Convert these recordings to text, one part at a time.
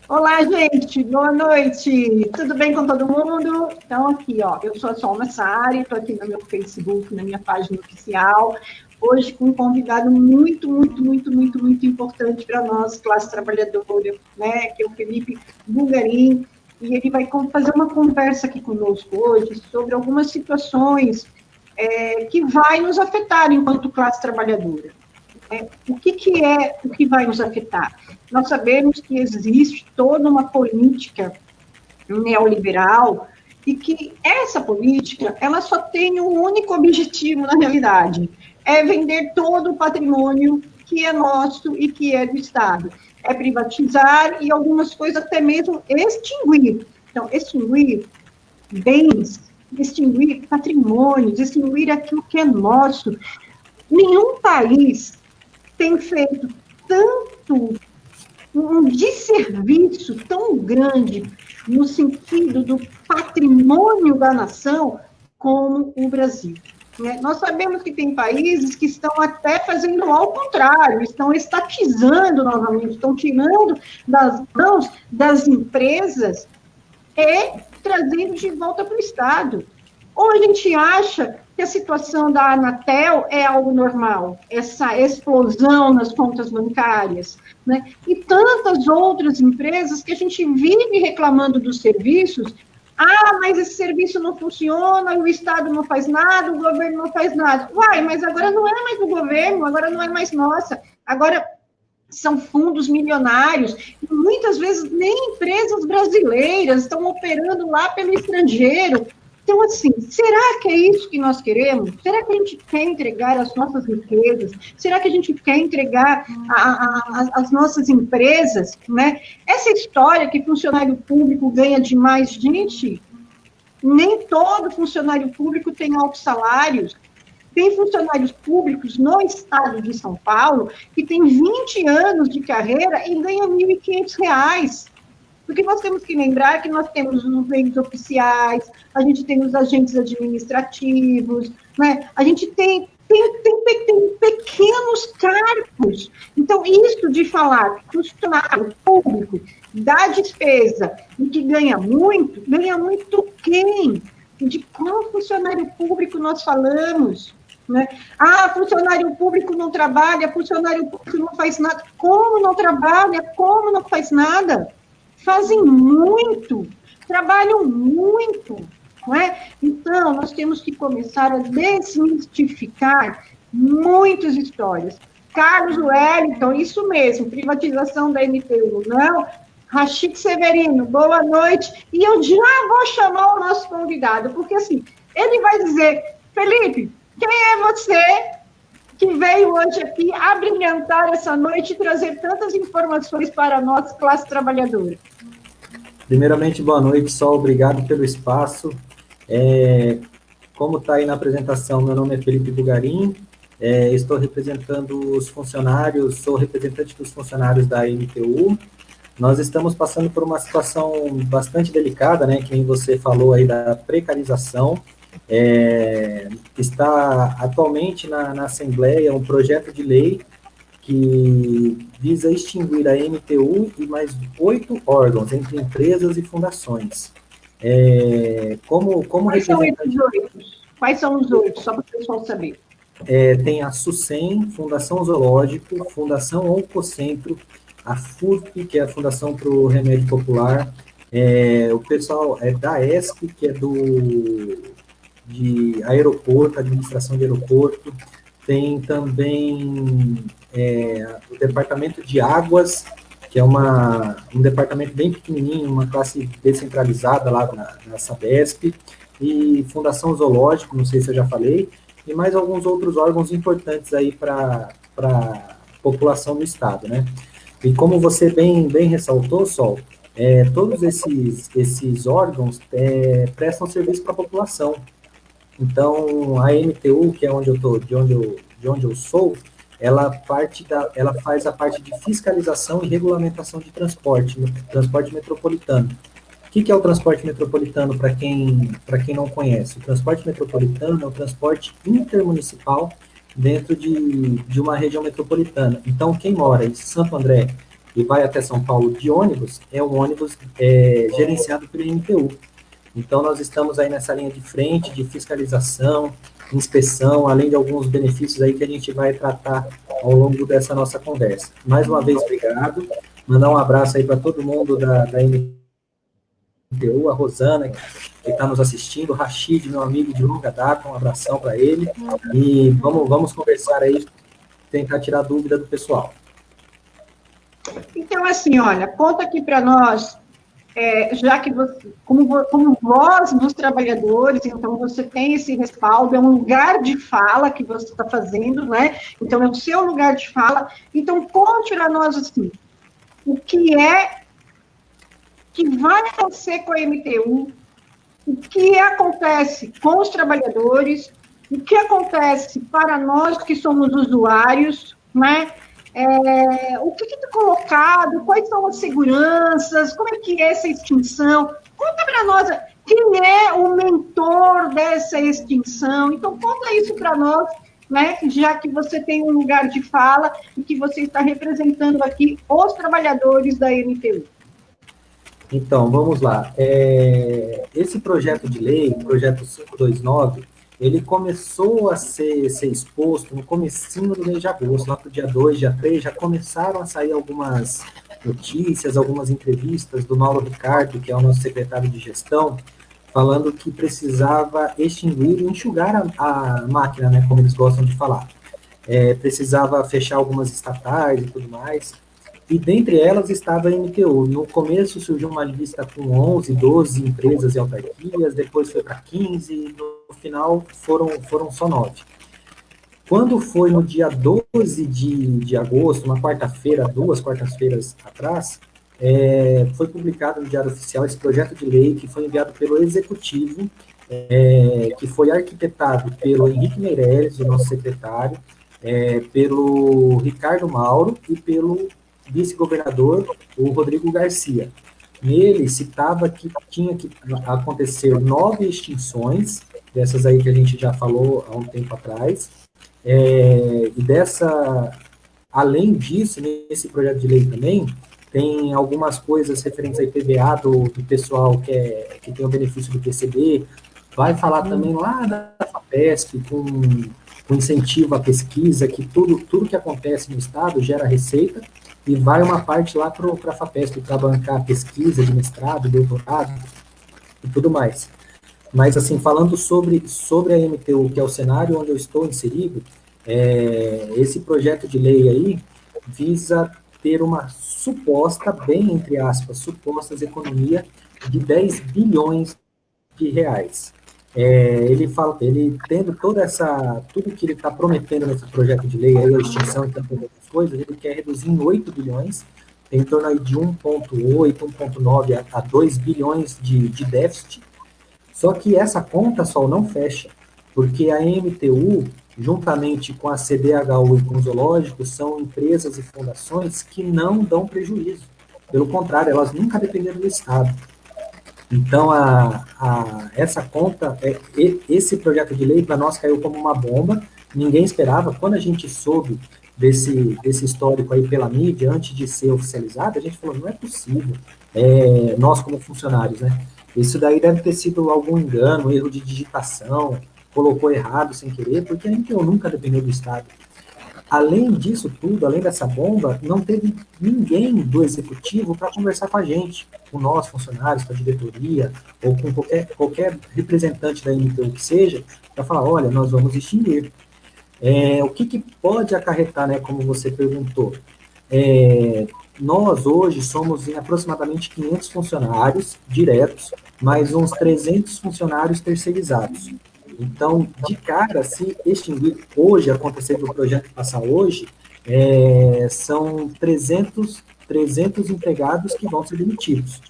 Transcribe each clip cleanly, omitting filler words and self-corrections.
Olá, gente, boa noite. Tudo bem com todo mundo? Então, aqui, ó, eu sou a Sol Massari, estou aqui no meu Facebook, na minha página oficial, hoje com um convidado muito importante para nós, classe trabalhadora, né, que é o Felipe Bulgarin, e ele vai fazer uma conversa aqui conosco hoje sobre algumas situações que vai nos afetar enquanto classe trabalhadora. O que vai nos afetar? Nós sabemos que existe toda uma política neoliberal e que essa política, ela só tem um único objetivo, na realidade, é vender todo o patrimônio que é nosso e que é do Estado. É privatizar e algumas coisas até mesmo extinguir. Então, extinguir bens, extinguir patrimônios, extinguir aquilo que é nosso. Nenhum país tem feito tanto um desserviço tão grande no sentido do patrimônio da nação como o Brasil. Nós sabemos que tem países que estão até fazendo ao contrário, estão estatizando novamente, estão tirando das mãos das empresas e trazendo de volta para o Estado. Ou a gente acha que a situação da Anatel é algo normal, essa explosão nas contas bancárias, né? E tantas outras empresas que a gente vive reclamando dos serviços. Mas esse serviço não funciona, o Estado não faz nada, o governo não faz nada. Uai, mas agora não é mais do governo, agora não é mais nossa, agora são fundos milionários, e muitas vezes nem empresas brasileiras estão operando lá pelo estrangeiro. Então, assim, será que é isso que nós queremos? Será que a gente quer entregar as nossas riquezas? Será que a gente quer entregar as nossas empresas, né? Essa história que funcionário público ganha demais, gente, nem todo funcionário público tem altos salários. Tem funcionários públicos no estado de São Paulo que tem 20 anos de carreira e ganha R$ 1.500. Porque nós temos que lembrar que nós temos os meios oficiais, a gente tem os agentes administrativos, né? A gente tem pequenos cargos. Então, isso de falar que o funcionário público dá despesa e que ganha muito quem? De qual funcionário público nós falamos? Né? Funcionário público não trabalha, funcionário público não faz nada. Como não trabalha? Como não faz nada? Fazem muito, trabalham muito, não é? Então, nós temos que começar a desmistificar muitas histórias. Carlos Wellington, isso mesmo, privatização da MTU, não? Rachid Severino, boa noite. E eu já vou chamar o nosso convidado, porque assim, ele vai dizer, Felipe, quem é você que veio hoje aqui abrilhantar essa noite e trazer tantas informações para a nossa classe trabalhadora? Primeiramente, boa noite, Sol, obrigado pelo espaço. Como está aí na apresentação, meu nome é Felipe Bulgarin, estou representando os funcionários, sou representante dos funcionários da MTU. Nós estamos passando por uma situação bastante delicada, né, que nem você falou aí da precarização. Está atualmente na Assembleia um projeto de lei que visa extinguir a MTU e mais 8 órgãos, entre empresas e fundações. Quais são esses 8? Quais são os 8, só para o pessoal saber? Tem a SUSEM, Fundação Zoológico, Fundação Oncocentro, a FURP, que é a Fundação para o Remédio Popular, o pessoal da ESP, que é de aeroporto, administração de aeroporto, tem também o departamento de águas, que é um departamento bem pequenininho, uma classe descentralizada lá na Sabesp, e Fundação Zoológico, não sei se eu já falei, e mais alguns outros órgãos importantes aí para a população do estado, né? E como você bem ressaltou, Sol, todos esses órgãos prestam serviço para a população. Então, a MTU, que é de onde eu sou, ela faz a parte de fiscalização e regulamentação de transporte metropolitano. O que é o transporte metropolitano, para quem não conhece? O transporte metropolitano é o transporte intermunicipal dentro de uma região metropolitana. Então, quem mora em Santo André, e vai até São Paulo de ônibus, é um ônibus gerenciado pelo INPU. Então, nós estamos aí nessa linha de frente, de fiscalização, inspeção, além de alguns benefícios aí que a gente vai tratar ao longo dessa nossa conversa. Mais uma vez, obrigado. Mandar um abraço aí para todo mundo da INPU, a Rosana, que está nos assistindo, o Rachid, meu amigo de longa data, um abração para ele. E vamos conversar aí, tentar tirar dúvida do pessoal. Então, assim, olha, conta aqui para nós, já que você, como voz dos trabalhadores, então você tem esse respaldo, é um lugar de fala que você está fazendo, né? Então, é o seu lugar de fala. Então, conte para nós, assim, o que vai acontecer com a MTU, o que acontece com os trabalhadores, o que acontece para nós que somos usuários, né? O que está colocado, quais são as seguranças, como é que é essa extinção. Conta para nós quem é o mentor dessa extinção. Então, conta isso para nós, né? Já que você tem um lugar de fala e que você está representando aqui os trabalhadores da MTU. Então, vamos lá. Esse projeto de lei, o projeto 529, ele começou a ser exposto no comecinho do mês de agosto, lá para o dia 2, dia 3, já começaram a sair algumas notícias, algumas entrevistas do Mauro Ricardo, que é o nosso secretário de gestão, falando que precisava extinguir e enxugar a máquina, né, como eles gostam de falar. Precisava fechar algumas estatais e tudo mais. E dentre elas estava a MTU. No começo surgiu uma lista com 11, 12 empresas e autarquias, depois foi para 15, e no final foram só 9. Quando foi no dia 12 de agosto, uma quarta-feira, 2 quartas-feiras atrás, foi publicado no Diário Oficial esse projeto de lei que foi enviado pelo Executivo, que foi arquitetado pelo Henrique Meirelles, o nosso secretário, pelo Ricardo Mauro e pelo vice-governador, o Rodrigo Garcia. Nele citava que tinha que acontecer 9 extinções, dessas aí que a gente já falou há um tempo atrás, e além disso, nesse projeto de lei também, tem algumas coisas referentes a IPVA do pessoal que tem o benefício do PCD, vai falar também lá da FAPESP, com incentivo à pesquisa, que tudo que acontece no Estado gera receita, e vai uma parte lá para a FAPESP, para bancar pesquisa de mestrado, doutorado e tudo mais. Mas, assim, falando sobre a MTU, que é o cenário onde eu estou inserido, esse projeto de lei aí visa ter uma suposta, bem entre aspas, supostas economia de 10 bilhões de reais. Ele tendo tudo que ele está prometendo nesse projeto de lei, aí, a extinção e tantas outras coisas, ele quer reduzir em 8 bilhões, em torno aí de 1,8, 1,9 a 2 bilhões de déficit. Só que essa conta, Sol, não fecha, porque a MTU, juntamente com a CDHU e com os zoológicos, são empresas e fundações que não dão prejuízo. Pelo contrário, elas nunca dependeram do Estado. Então, essa conta, esse projeto de lei, para nós, caiu como uma bomba, ninguém esperava. Quando a gente soube desse histórico aí pela mídia, antes de ser oficializado, a gente falou, não é possível, nós como funcionários, né? Isso daí deve ter sido algum engano, erro de digitação, colocou errado sem querer, porque a gente nunca dependeu do Estado. Além disso tudo, além dessa bomba, não teve ninguém do executivo para conversar com a gente, com nós, funcionários, com a diretoria, ou com qualquer representante da MTU que seja, para falar, olha, nós vamos extinguir. O que pode acarretar, né, como você perguntou? Nós hoje somos em aproximadamente 500 funcionários diretos, mais uns 300 funcionários terceirizados. Então, de cara, se extinguir hoje, acontecer do projeto passar hoje, são 300 empregados que vão ser demitidos.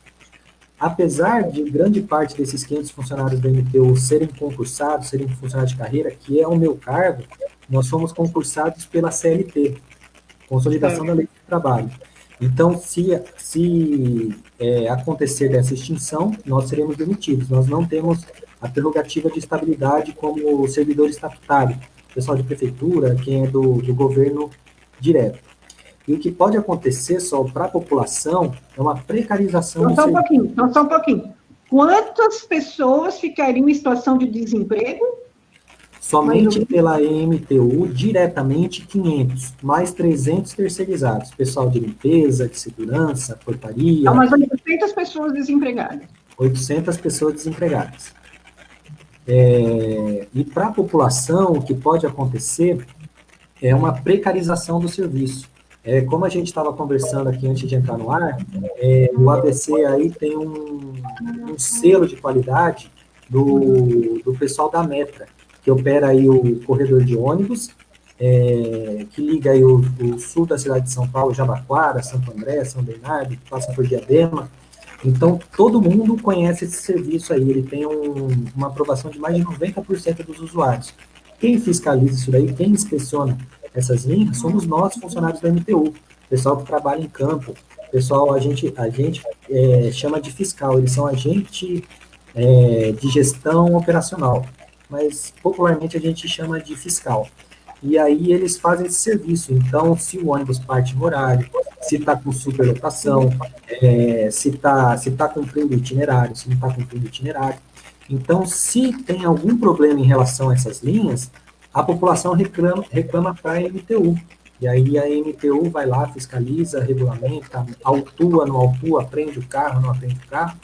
Apesar de grande parte desses 500 funcionários da MTU serem concursados, serem funcionários de carreira, que é o meu cargo, nós somos concursados pela CLT, Consolidação da Lei do Trabalho. Então, se acontecer dessa extinção, nós seremos demitidos. Nós não temos a prerrogativa de estabilidade como servidor estatutário, pessoal de prefeitura, quem é do governo direto. E o que pode acontecer só para a população é uma precarização do serviço. Então, só um pouquinho. Quantas pessoas ficariam em situação de desemprego? Somente pela EMTU, diretamente 500, mais 300 terceirizados. Pessoal de limpeza, de segurança, portaria. Mas 800 pessoas desempregadas. 800 pessoas desempregadas. E para a população, o que pode acontecer é uma precarização do serviço. Como a gente estava conversando aqui antes de entrar no ar, o ABC aí tem um selo de qualidade do pessoal da Metra, que opera aí o corredor de ônibus, que liga aí o sul da cidade de São Paulo, Jabaquara, Santo André, São Bernardo, passa por Diadema. Então, todo mundo conhece esse serviço aí, ele tem uma aprovação de mais de 90% dos usuários. Quem fiscaliza isso daí, quem inspeciona essas linhas, somos nós, funcionários da MTU, pessoal que trabalha em campo, pessoal, a gente chama de fiscal, eles são agente de gestão operacional, mas popularmente a gente chama de fiscal. E aí eles fazem esse serviço. Então, se o ônibus parte no horário, se está com superlotação, se tá cumprindo o itinerário, se não está cumprindo o itinerário. Então, se tem algum problema em relação a essas linhas, a população reclama para a MTU. E aí a MTU vai lá, fiscaliza, regulamenta, autua, não autua, aprende o carro, não aprende o carro.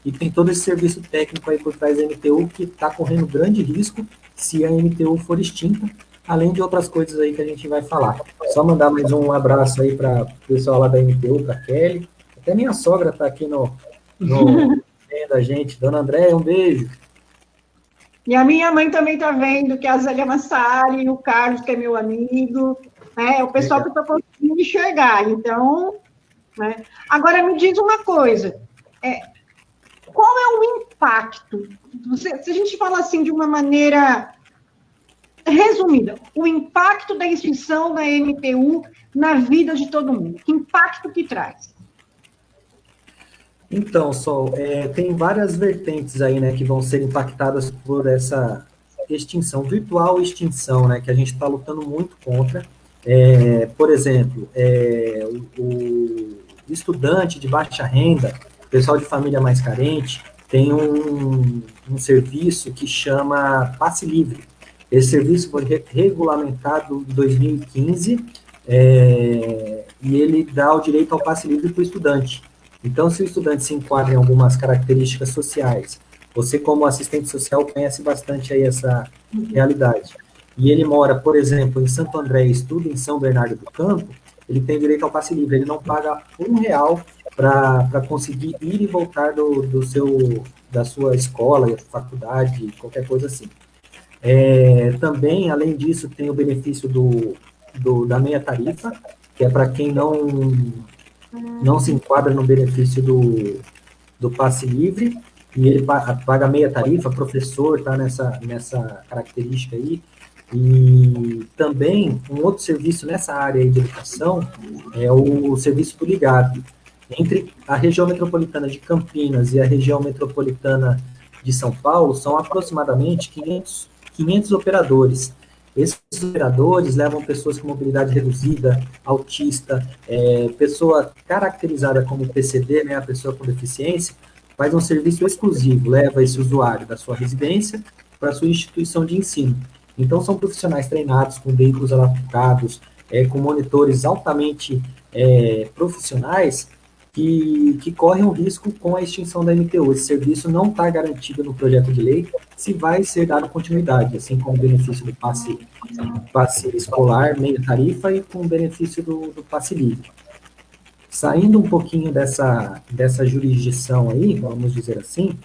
E tem todo esse serviço técnico aí por trás da MTU que está correndo grande risco se a MTU for extinta, além de outras coisas aí que a gente vai falar. Só mandar mais um abraço aí para o pessoal lá da MTU, para a Kelly. Até minha sogra está aqui no da gente. Dona Andréia, um beijo. E a minha mãe também está vendo, que é a Zélia Massari, o Carlos, que é meu amigo, o pessoal que está conseguindo enxergar. Então, Agora, me diz uma coisa. Qual é o impacto? Se a gente fala assim de uma maneira resumida, o impacto da extinção da MTU na vida de todo mundo. Que impacto que traz? Então, Sol, tem várias vertentes aí, né, que vão ser impactadas por essa extinção, virtual extinção, né, que a gente está lutando muito contra. Por exemplo, o estudante de baixa renda, pessoal de família mais carente, tem um serviço que chama Passe Livre. Esse serviço foi regulamentado em 2015 e ele dá o direito ao passe livre para o estudante. Então, se o estudante se enquadra em algumas características sociais, você como assistente social conhece bastante aí essa realidade, e ele mora, por exemplo, em Santo André e estuda em São Bernardo do Campo, ele tem direito ao passe livre, ele não paga R$1 para conseguir ir e voltar da sua escola, faculdade, qualquer coisa assim. Também, além disso, tem o benefício da meia tarifa, que é para quem não se enquadra no benefício do passe livre, e ele paga meia tarifa, professor está nessa característica aí. E também, um outro serviço nessa área aí de educação é o serviço do ligado. Entre a região metropolitana de Campinas e a região metropolitana de São Paulo, são aproximadamente 500 operadores. Esses operadores levam pessoas com mobilidade reduzida, autista, pessoa caracterizada como PCD, né, a pessoa com deficiência, faz um serviço exclusivo, leva esse usuário da sua residência para a sua instituição de ensino. Então, são profissionais treinados, com veículos adaptados, com monitores altamente profissionais, que correm um risco com a extinção da MTU. Esse serviço não está garantido no projeto de lei se vai ser dado continuidade, assim como o benefício do passe escolar, meia tarifa, e com o benefício do passe livre. Saindo um pouquinho dessa jurisdição aí, vamos dizer assim,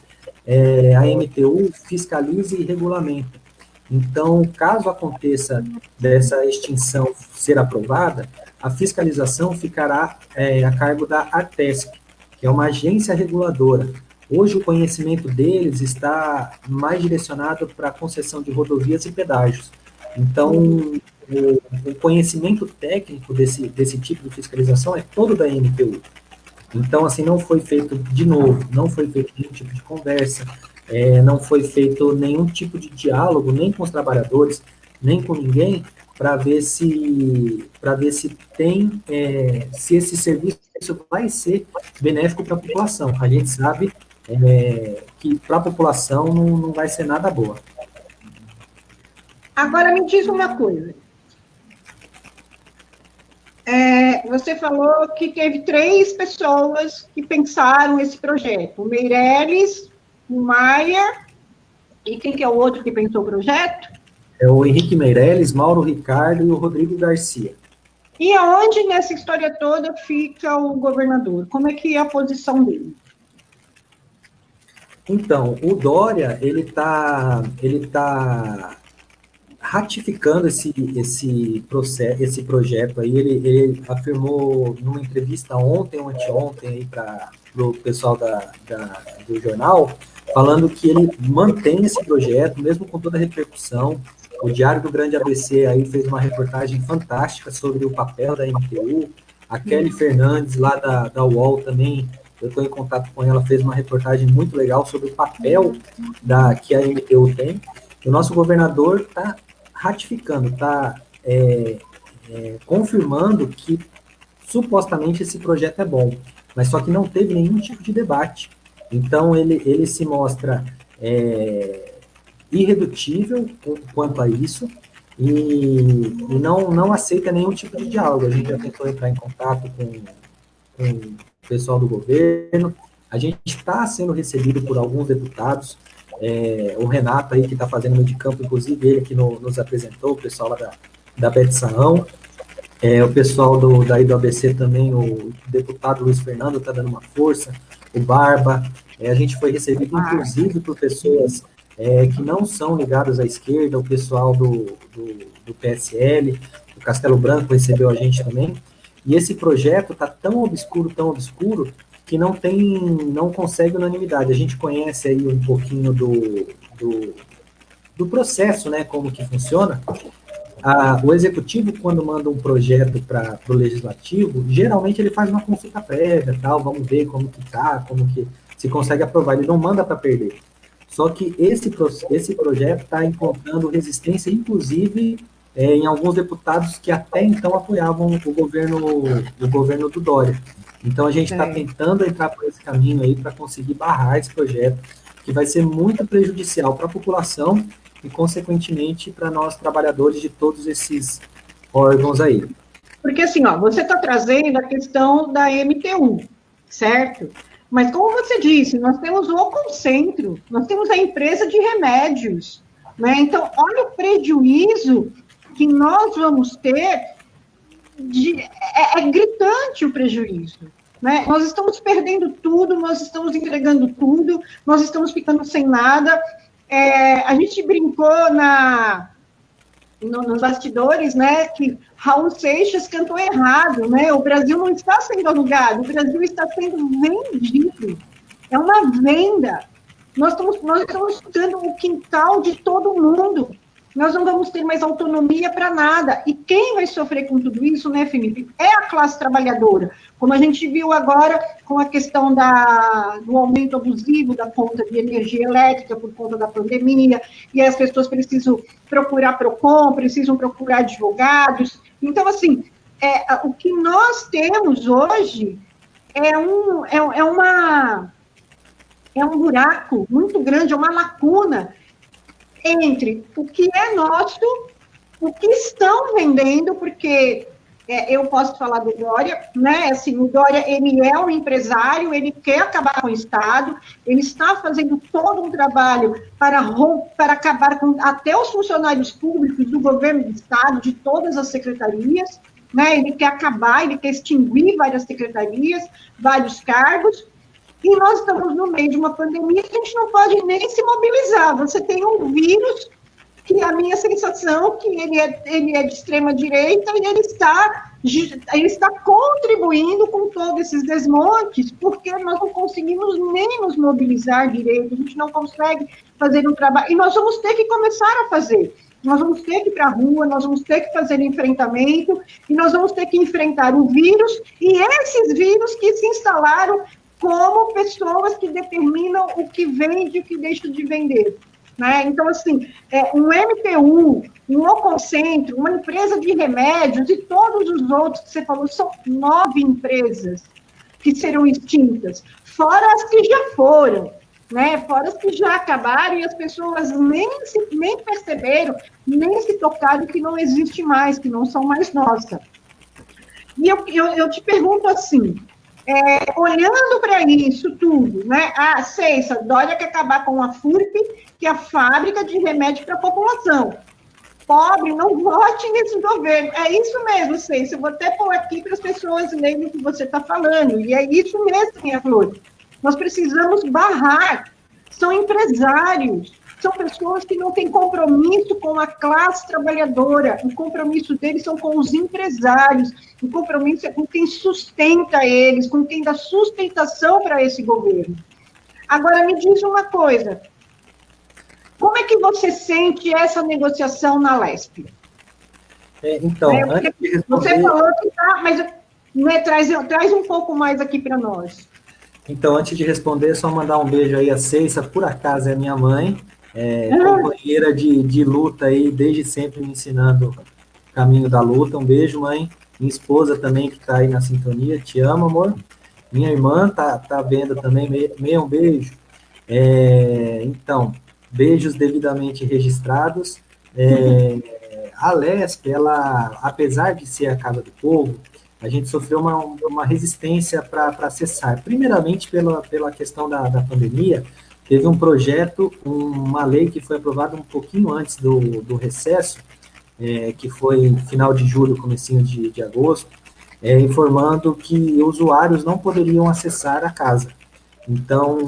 a MTU fiscaliza e regulamenta. Então, caso aconteça dessa extinção ser aprovada, a fiscalização ficará a cargo da ARTESP, que é uma agência reguladora. Hoje, o conhecimento deles está mais direcionado para a concessão de rodovias e pedágios. Então, o conhecimento técnico desse tipo de fiscalização é todo da MTU. Então, assim, não foi feito, de novo, não foi feito nenhum tipo de conversa, não foi feito nenhum tipo de diálogo, nem com os trabalhadores, nem com ninguém, para ver se tem, se esse serviço vai ser benéfico para a população. A gente sabe que para a população não vai ser nada boa. Agora me diz uma coisa. Você falou que teve 3 pessoas que pensaram esse projeto. O Meirelles, o Maia, e quem que é o outro que pensou o projeto? É o Henrique Meirelles, Mauro Ricardo e o Rodrigo Garcia. E aonde nessa história toda fica o governador? Como é que é a posição dele? Então, o Dória, ele tá ratificando esse projeto aí. Ele afirmou numa entrevista ontem ou anteontem aí para o pessoal do jornal, falando que ele mantém esse projeto, mesmo com toda a repercussão. O Diário do Grande ABC aí fez uma reportagem fantástica sobre o papel da MTU. A Kelly Fernandes, lá da UOL, também, eu estou em contato com ela, fez uma reportagem muito legal sobre o papel que a MTU tem. O nosso governador está ratificando, está confirmando que supostamente esse projeto é bom, mas só que não teve nenhum tipo de debate. Então ele se mostra irredutível quanto a isso e não aceita nenhum tipo de diálogo. A gente já tentou entrar em contato com o pessoal do governo, a gente está sendo recebido por alguns deputados, o Renato aí que está fazendo meio de campo, inclusive ele que nos apresentou, o pessoal lá da Bete Saão, o pessoal daí do ABC também, o deputado Luiz Fernando está dando uma força, o Barba, a gente foi recebido inclusive por pessoas que não são ligadas à esquerda, o pessoal do PSL, o Castelo Branco recebeu a gente também, e esse projeto está tão obscuro, que não consegue unanimidade. A gente conhece aí um pouquinho do processo, né, como que funciona. O executivo, quando manda um projeto para o legislativo, geralmente ele faz uma consulta prévia, tal, vamos ver como que tá, como que se consegue aprovar, ele não manda para perder. Só que esse projeto está encontrando resistência, inclusive em alguns deputados que até então apoiavam o governo do Dória. Então a gente está tentando entrar por esse caminho aí para conseguir barrar esse projeto, que vai ser muito prejudicial para a população e, consequentemente, para nós trabalhadores de todos esses órgãos aí. Porque assim, você está trazendo a questão da MTU, certo? Mas como você disse, nós temos o Concentro, nós temos a empresa de remédios, né? Então, olha o prejuízo que nós vamos ter, é gritante o prejuízo, né? Nós estamos perdendo tudo, nós estamos entregando tudo, nós estamos ficando sem nada. A gente brincou nos bastidores, né, que Raul Seixas cantou errado, né? O Brasil não está sendo alugado, o Brasil está sendo vendido. É uma venda. Nós estamos dando o quintal de todo mundo. Nós não vamos ter mais autonomia para nada. E quem vai sofrer com tudo isso, né, Felipe? É a classe trabalhadora. Como a gente viu agora com a questão do aumento abusivo da conta de energia elétrica por conta da pandemia, e as pessoas precisam procurar PROCON, precisam procurar advogados. Então, assim, o que nós temos hoje é um buraco muito grande, é uma lacuna entre o que é nosso, o que estão vendendo, porque eu posso falar do Dória, né? Assim, o Dória, ele é um empresário, ele quer acabar com o Estado, ele está fazendo todo um trabalho para acabar com até os funcionários públicos do governo do Estado, de todas as secretarias, né? Ele quer acabar, ele quer extinguir várias secretarias, vários cargos. E nós estamos no meio de uma pandemia que a gente não pode nem se mobilizar. Você tem um vírus que a minha sensação é que ele é de extrema direita e ele está contribuindo com todos esses desmontes, porque nós não conseguimos nem nos mobilizar direito, a gente não consegue fazer um trabalho. E nós vamos ter que começar a fazer. Nós vamos ter que ir para a rua, nós vamos ter que fazer enfrentamento, e nós vamos ter que enfrentar o vírus e esses vírus que se instalaram como pessoas que determinam o que vende e o que deixa de vender. né? Então, assim, um MTU, um Oncocentro, uma empresa de remédios e todos os outros que você falou, são 9 empresas que serão extintas, fora as que já foram, né? Fora as que já acabaram e as pessoas nem perceberam, nem se tocaram que não existe mais, que não são mais nossas. E eu te pergunto assim, olhando para isso tudo, né? A Ceissa, Dória quer acabar com a FURP, que é a fábrica de remédio para a população. Pobre, não vote nesse governo. É isso mesmo, Ceissa. Eu vou até pôr aqui para as pessoas lerem o que você está falando. E é isso mesmo, minha Flor. Nós precisamos barrar. São empresários, são pessoas que não têm compromisso com a classe trabalhadora. O compromisso deles são com os empresários. O compromisso é com quem sustenta eles, com quem dá sustentação para esse governo. Agora, me diz uma coisa. Como é que você sente essa negociação na Lesp? Então, antes de responder... Você falou que tá, mas né, traz um pouco mais aqui para nós. Então, antes de responder, só mandar um beijo aí a Ceissa, por acaso é minha mãe, companheira de luta aí, desde sempre me ensinando o caminho da luta. Um beijo, mãe. Minha esposa também, que está aí na sintonia, te amo, amor. Minha irmã tá vendo também, um beijo. Então, beijos devidamente registrados. A Lesp, ela, apesar de ser a Casa do Povo, a gente sofreu uma resistência para acessar. Primeiramente, pela questão da pandemia, teve um projeto, uma lei que foi aprovada um pouquinho antes do recesso, que foi final de julho, comecinho de agosto, informando que usuários não poderiam acessar a casa. Então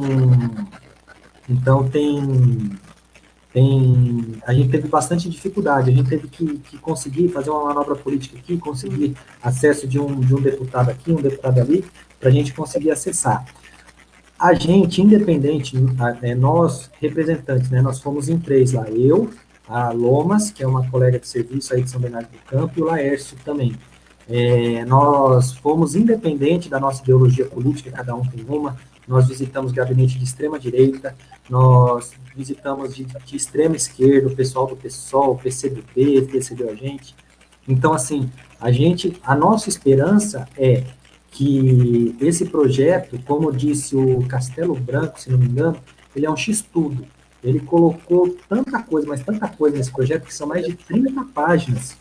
a gente teve bastante dificuldade, a gente teve que conseguir fazer uma manobra política aqui, conseguir acesso de um deputado aqui, um deputado ali, para a gente conseguir acessar. A gente, independente, nós representantes, né, nós fomos em 3 lá, eu, a Lomas, que é uma colega de serviço aí de São Bernardo do Campo, e o Laércio também. Nós fomos independente da nossa ideologia política, cada um tem uma. Nós visitamos gabinete de extrema-direita, nós visitamos de extrema-esquerda, o pessoal do PSOL, PCdoB, recebeu a gente. Então, assim, a nossa esperança é que esse projeto, como disse o Castelo Branco, se não me engano, ele é um X-tudo. Ele colocou tanta coisa, mas tanta coisa nesse projeto, que são mais de 30 páginas,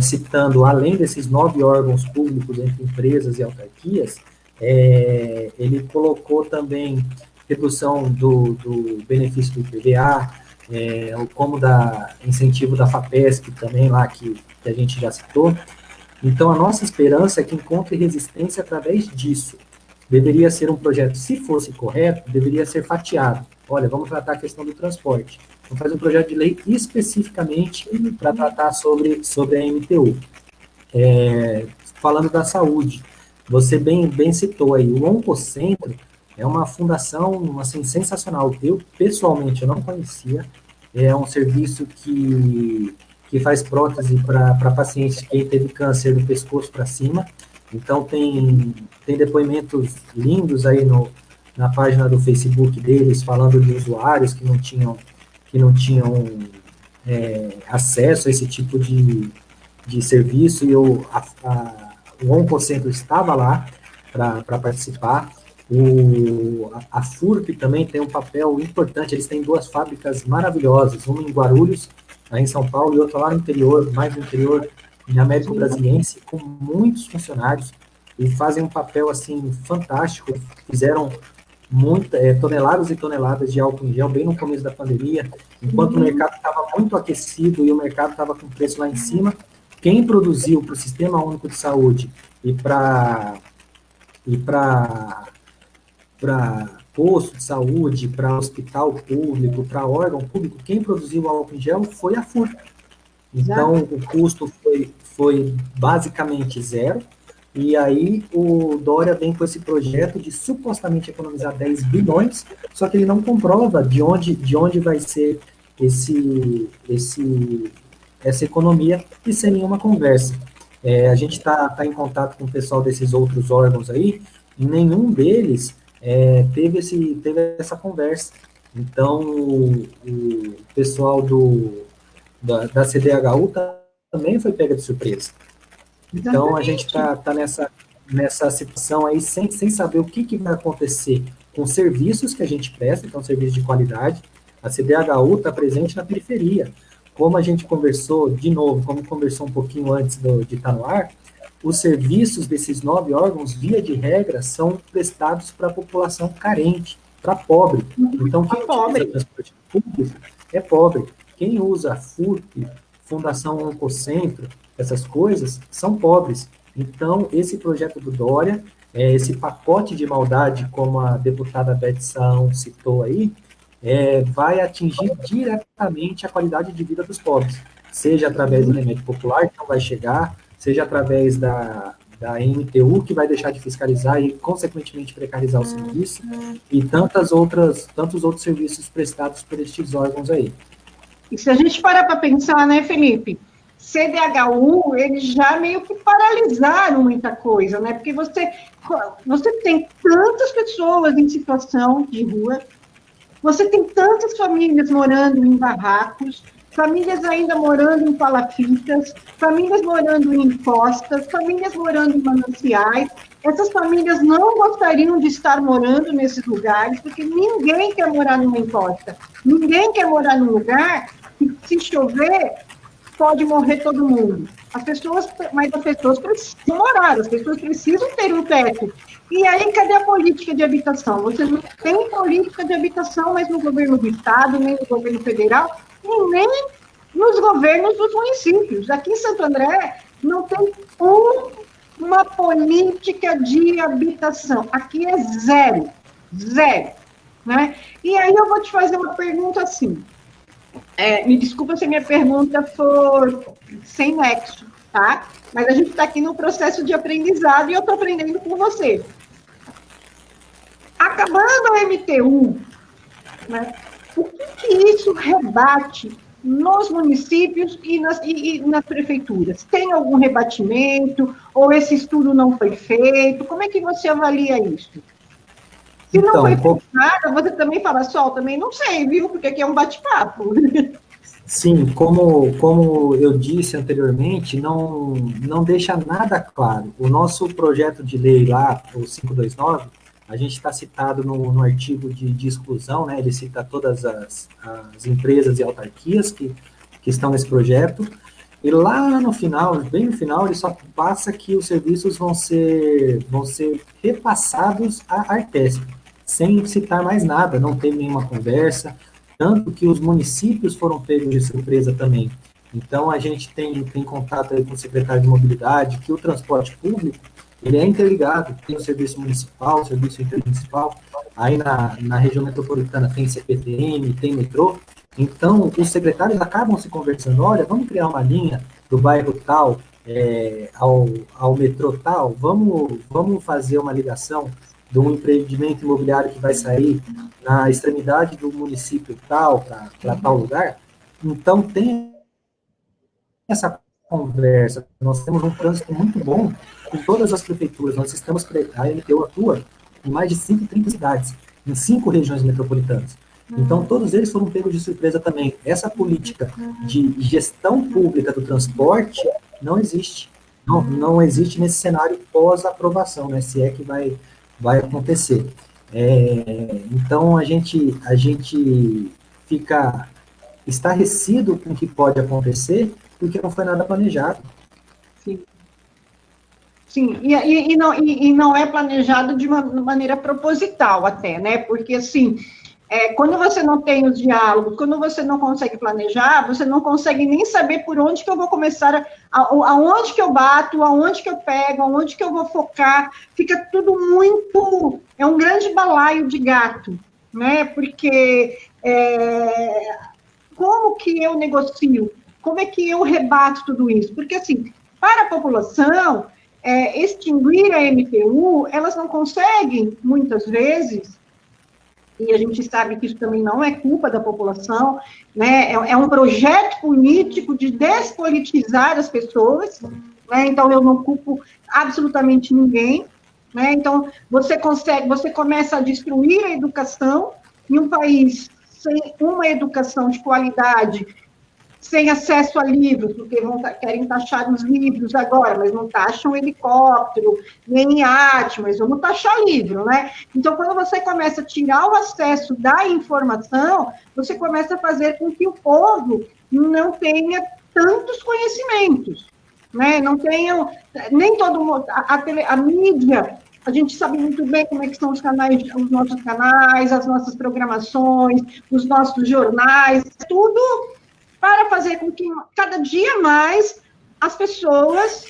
citando, além desses 9 órgãos públicos entre empresas e autarquias, ele colocou também redução do benefício do IPVA, como da incentivo da FAPESP também lá, que a gente já citou. Então, a nossa esperança é que encontre resistência através disso. Deveria ser um projeto, se fosse correto, deveria ser fatiado. Olha, vamos tratar a questão do transporte. Vamos fazer um projeto de lei especificamente para tratar sobre a MTU. Falando da saúde, você bem citou aí, o Oncocentro é uma fundação, assim, sensacional. Eu, pessoalmente, eu não conhecia. É um serviço que faz prótese para pacientes que teve câncer do pescoço para cima. Então, tem depoimentos lindos aí na página do Facebook deles, falando de usuários que não tinham acesso a esse tipo de serviço, e o Oncocentro estava lá para participar. A FURP também tem um papel importante, eles têm 2 fábricas maravilhosas, uma em Guarulhos, aí em São Paulo, e outra lá no interior, mais no interior, em Américo Brasiliense, com muitos funcionários, e fazem um papel, assim, fantástico. Fizeram toneladas e toneladas de álcool em gel bem no começo da pandemia, enquanto o mercado estava muito aquecido e o mercado estava com preço lá em cima. Quem produziu para o Sistema Único de Saúde e para posto de saúde, para hospital público, para órgão público, quem produziu o álcool em gel foi a FURP. Então, o custo foi basicamente zero, e aí o Dória vem com esse projeto de supostamente economizar 10 bilhões, só que ele não comprova de onde vai ser essa economia, e sem nenhuma conversa. A gente está em contato com o pessoal desses outros órgãos aí, e nenhum deles teve essa conversa. Então, o pessoal da CDHU também foi pega de surpresa. Então, a gente está nessa situação aí, sem saber o que vai acontecer com serviços que a gente presta, então, serviços de qualidade. A CDHU está presente na periferia. Como a gente conversou, de novo, como conversou um pouquinho antes de estar no ar, os serviços desses 9 órgãos, via de regra, são prestados para a população carente, para pobre. Então, quem utiliza transporte público é pobre. Quem usa FURP, Fundação Oncocentro, essas coisas, são pobres. Então, esse projeto do Dória, esse pacote de maldade, como a deputada Beth Saão citou aí, vai atingir diretamente a qualidade de vida dos pobres, seja através do remédio popular, que não vai chegar, seja através da MTU, que vai deixar de fiscalizar e, consequentemente, precarizar o serviço, e tantos outros serviços prestados por estes órgãos aí. E se a gente parar para pensar, né, Felipe, CDHU, eles já meio que paralisaram muita coisa, né, porque você tem tantas pessoas em situação de rua, você tem tantas famílias morando em barracos, famílias ainda morando em palafitas, famílias morando em encostas, famílias morando em mananciais. Essas famílias não gostariam de estar morando nesses lugares, porque ninguém quer morar numa encosta. Ninguém quer morar num lugar que, se chover, pode morrer todo mundo. Mas as pessoas precisam morar, as pessoas precisam ter um teto. E aí, cadê a política de habitação? Você não tem política de habitação, mas no governo do Estado, nem no governo federal, e nem nos governos dos municípios. Aqui em Santo André, não tem uma política de habitação. Aqui é zero. Zero. Né? E aí eu vou te fazer uma pergunta assim. Me desculpa se a minha pergunta for sem nexo, tá? Mas a gente está aqui no processo de aprendizado e eu estou aprendendo com você. Acabando a MTU, né, o que isso rebate nos municípios e nas prefeituras? Tem algum rebatimento? Ou esse estudo não foi feito? Como é que você avalia isso? Se não foi feito nada, você também fala, Sol, também não sei, viu? Porque aqui é um bate-papo. Sim, como eu disse anteriormente, não deixa nada claro. O nosso projeto de lei lá, o 529, a gente está citado no artigo de exclusão, né? Ele cita todas as empresas e autarquias que estão nesse projeto, e lá no final, bem no final, ele só passa que os serviços vão ser repassados à Artesp, sem citar mais nada, não teve nenhuma conversa, tanto que os municípios foram pegos de surpresa também. Então, a gente tem contato aí com o secretário de Mobilidade, que o transporte público, ele é interligado, tem o serviço municipal, o serviço intermunicipal, aí na região metropolitana tem CPTM, tem metrô, então os secretários acabam se conversando, olha, vamos criar uma linha do bairro tal ao metrô tal, vamos fazer uma ligação de um empreendimento imobiliário que vai sair na extremidade do município tal, para tal lugar. Então, tem essa conversa. Nós temos um trânsito muito bom com todas as prefeituras. Nós estamos, a MTU atua em mais de 130 cidades, em 5 regiões metropolitanas. Então, todos eles foram pegos de surpresa também. Essa política de gestão pública do transporte não existe. Não existe nesse cenário pós-aprovação, né? Se é que vai acontecer. Então, a gente fica estarrecido com o que pode acontecer, porque não foi nada planejado. Sim. Sim, e não é planejado de uma maneira proposital até, né? Porque, assim, quando você não tem os diálogos, quando você não consegue planejar, você não consegue nem saber por onde que eu vou começar, aonde que eu bato, aonde que eu pego, aonde que eu vou focar, fica tudo muito, é um grande balaio de gato, né, porque como que eu negocio, como é que eu rebato tudo isso? Porque, assim, para a população, extinguir a MTU, elas não conseguem, muitas vezes, e a gente sabe que isso também não é culpa da população, né? É um projeto político de despolitizar as pessoas, né? Então eu não culpo absolutamente ninguém, né? Então você começa a destruir a educação em um país sem uma educação de qualidade, sem acesso a livros, porque querem taxar os livros agora, mas não taxam helicóptero, nem arte, mas vamos taxar livro, né? Então, quando você começa a tirar o acesso da informação, você começa a fazer com que o povo não tenha tantos conhecimentos, né? Não tenham, nem todo mundo, a mídia, a gente sabe muito bem como é que são os canais, os nossos canais, as nossas programações, os nossos jornais, tudo para fazer com que cada dia mais as pessoas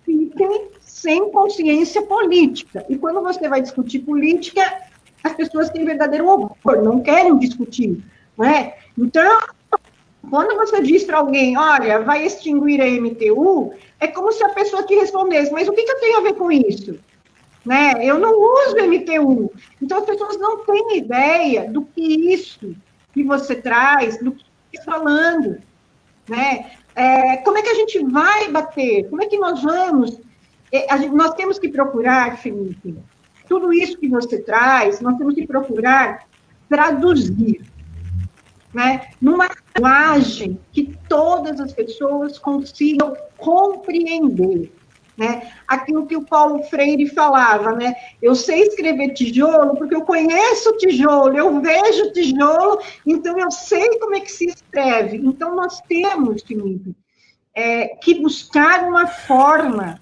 fiquem sem consciência política. E quando você vai discutir política, as pessoas têm verdadeiro horror, não querem discutir, né? Então, quando você diz para alguém, olha, vai extinguir a MTU, é como se a pessoa te respondesse, mas o que eu tenho a ver com isso? Né? Eu não uso MTU. Então, as pessoas não têm ideia do que isso que você traz, do que falando, né? Como é que a gente vai bater? Como é que nós vamos? Nós temos que procurar, Felipe, tudo isso que você traz, nós temos que procurar traduzir, né? Numa linguagem que todas as pessoas consigam compreender, né? Aquilo que o Paulo Freire falava, né? Eu sei escrever tijolo porque eu conheço tijolo, eu vejo tijolo, então eu sei como é que se escreve. Então, nós temos, Felipe, que buscar uma forma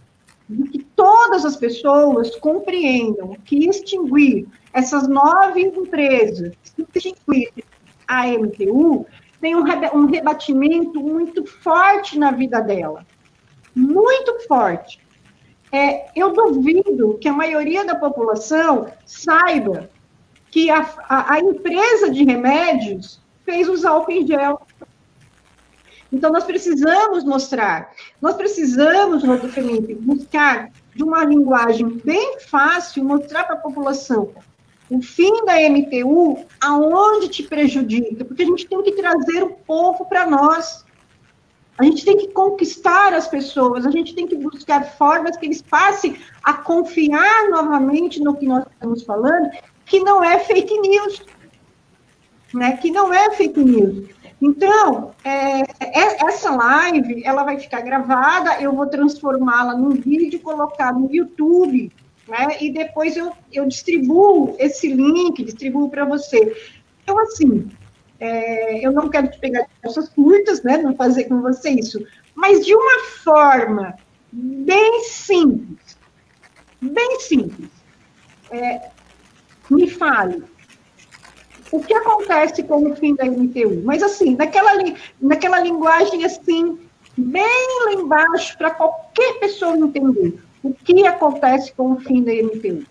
de que todas as pessoas compreendam que extinguir essas 9 empresas, extinguir a MTU, tem um rebatimento muito forte na vida dela. Muito forte. Eu duvido que a maioria da população saiba que a empresa de remédios fez os álcool em gel. Então, nós precisamos mostrar, nós precisamos, Rodrigo Felipe, buscar de uma linguagem bem fácil, mostrar para a população o fim da MTU, aonde te prejudica, porque a gente tem que trazer o povo para nós. A gente tem que conquistar as pessoas, a gente tem que buscar formas que eles passem a confiar novamente no que nós estamos falando, que não é fake news, né? Que não é fake news. Então, essa live, ela vai ficar gravada, eu vou transformá-la num vídeo, colocar no YouTube, né? E depois eu distribuo esse link, distribuo para você. Então, assim, eu não quero te pegar de calças curtas, né, não fazer com você isso, mas de uma forma bem simples, me fale, o que acontece com o fim da MTU? Mas assim, naquela linguagem assim, bem lá embaixo, para qualquer pessoa entender o que acontece com o fim da MTU.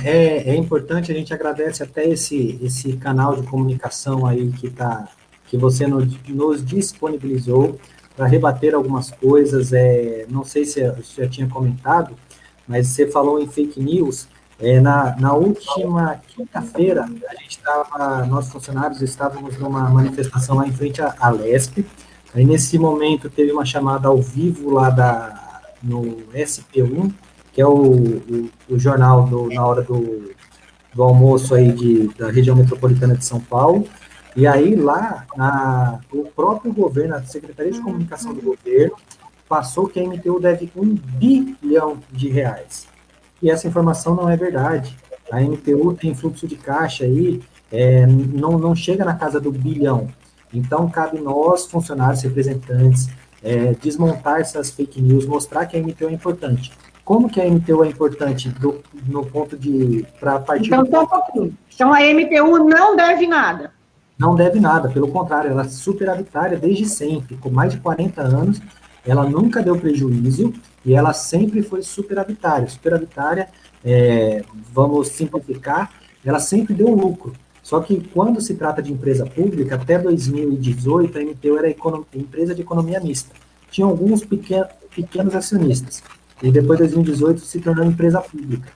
É importante, a gente agradece até esse canal de comunicação aí que você nos disponibilizou para rebater algumas coisas. Não sei se você já tinha comentado, mas você falou em fake news. Na última quinta-feira, nós funcionários estávamos numa manifestação lá em frente à Lesp. Aí, nesse momento, teve uma chamada ao vivo lá no SP1, que é o jornal na hora do almoço aí da região metropolitana de São Paulo. E aí lá, o próprio governo, a Secretaria de Comunicação do governo, passou que a MTU deve R$1 bilhão. E essa informação não é verdade. A MTU tem fluxo de caixa aí, não chega na casa do bilhão. Então, cabe nós, funcionários, representantes, desmontar essas fake news, mostrar que a MTU é importante. Como que a MTU é importante no ponto para partir... Então, só um pouquinho. Então, a MTU não deve nada. Não deve nada, pelo contrário, ela é superavitária desde sempre, com mais de 40 anos, ela nunca deu prejuízo e ela sempre foi superavitária. Superavitária, vamos simplificar, ela sempre deu lucro. Só que quando se trata de empresa pública, até 2018, a MTU era empresa de economia mista. Tinha alguns pequenos acionistas. E depois de 2018 se tornou empresa pública.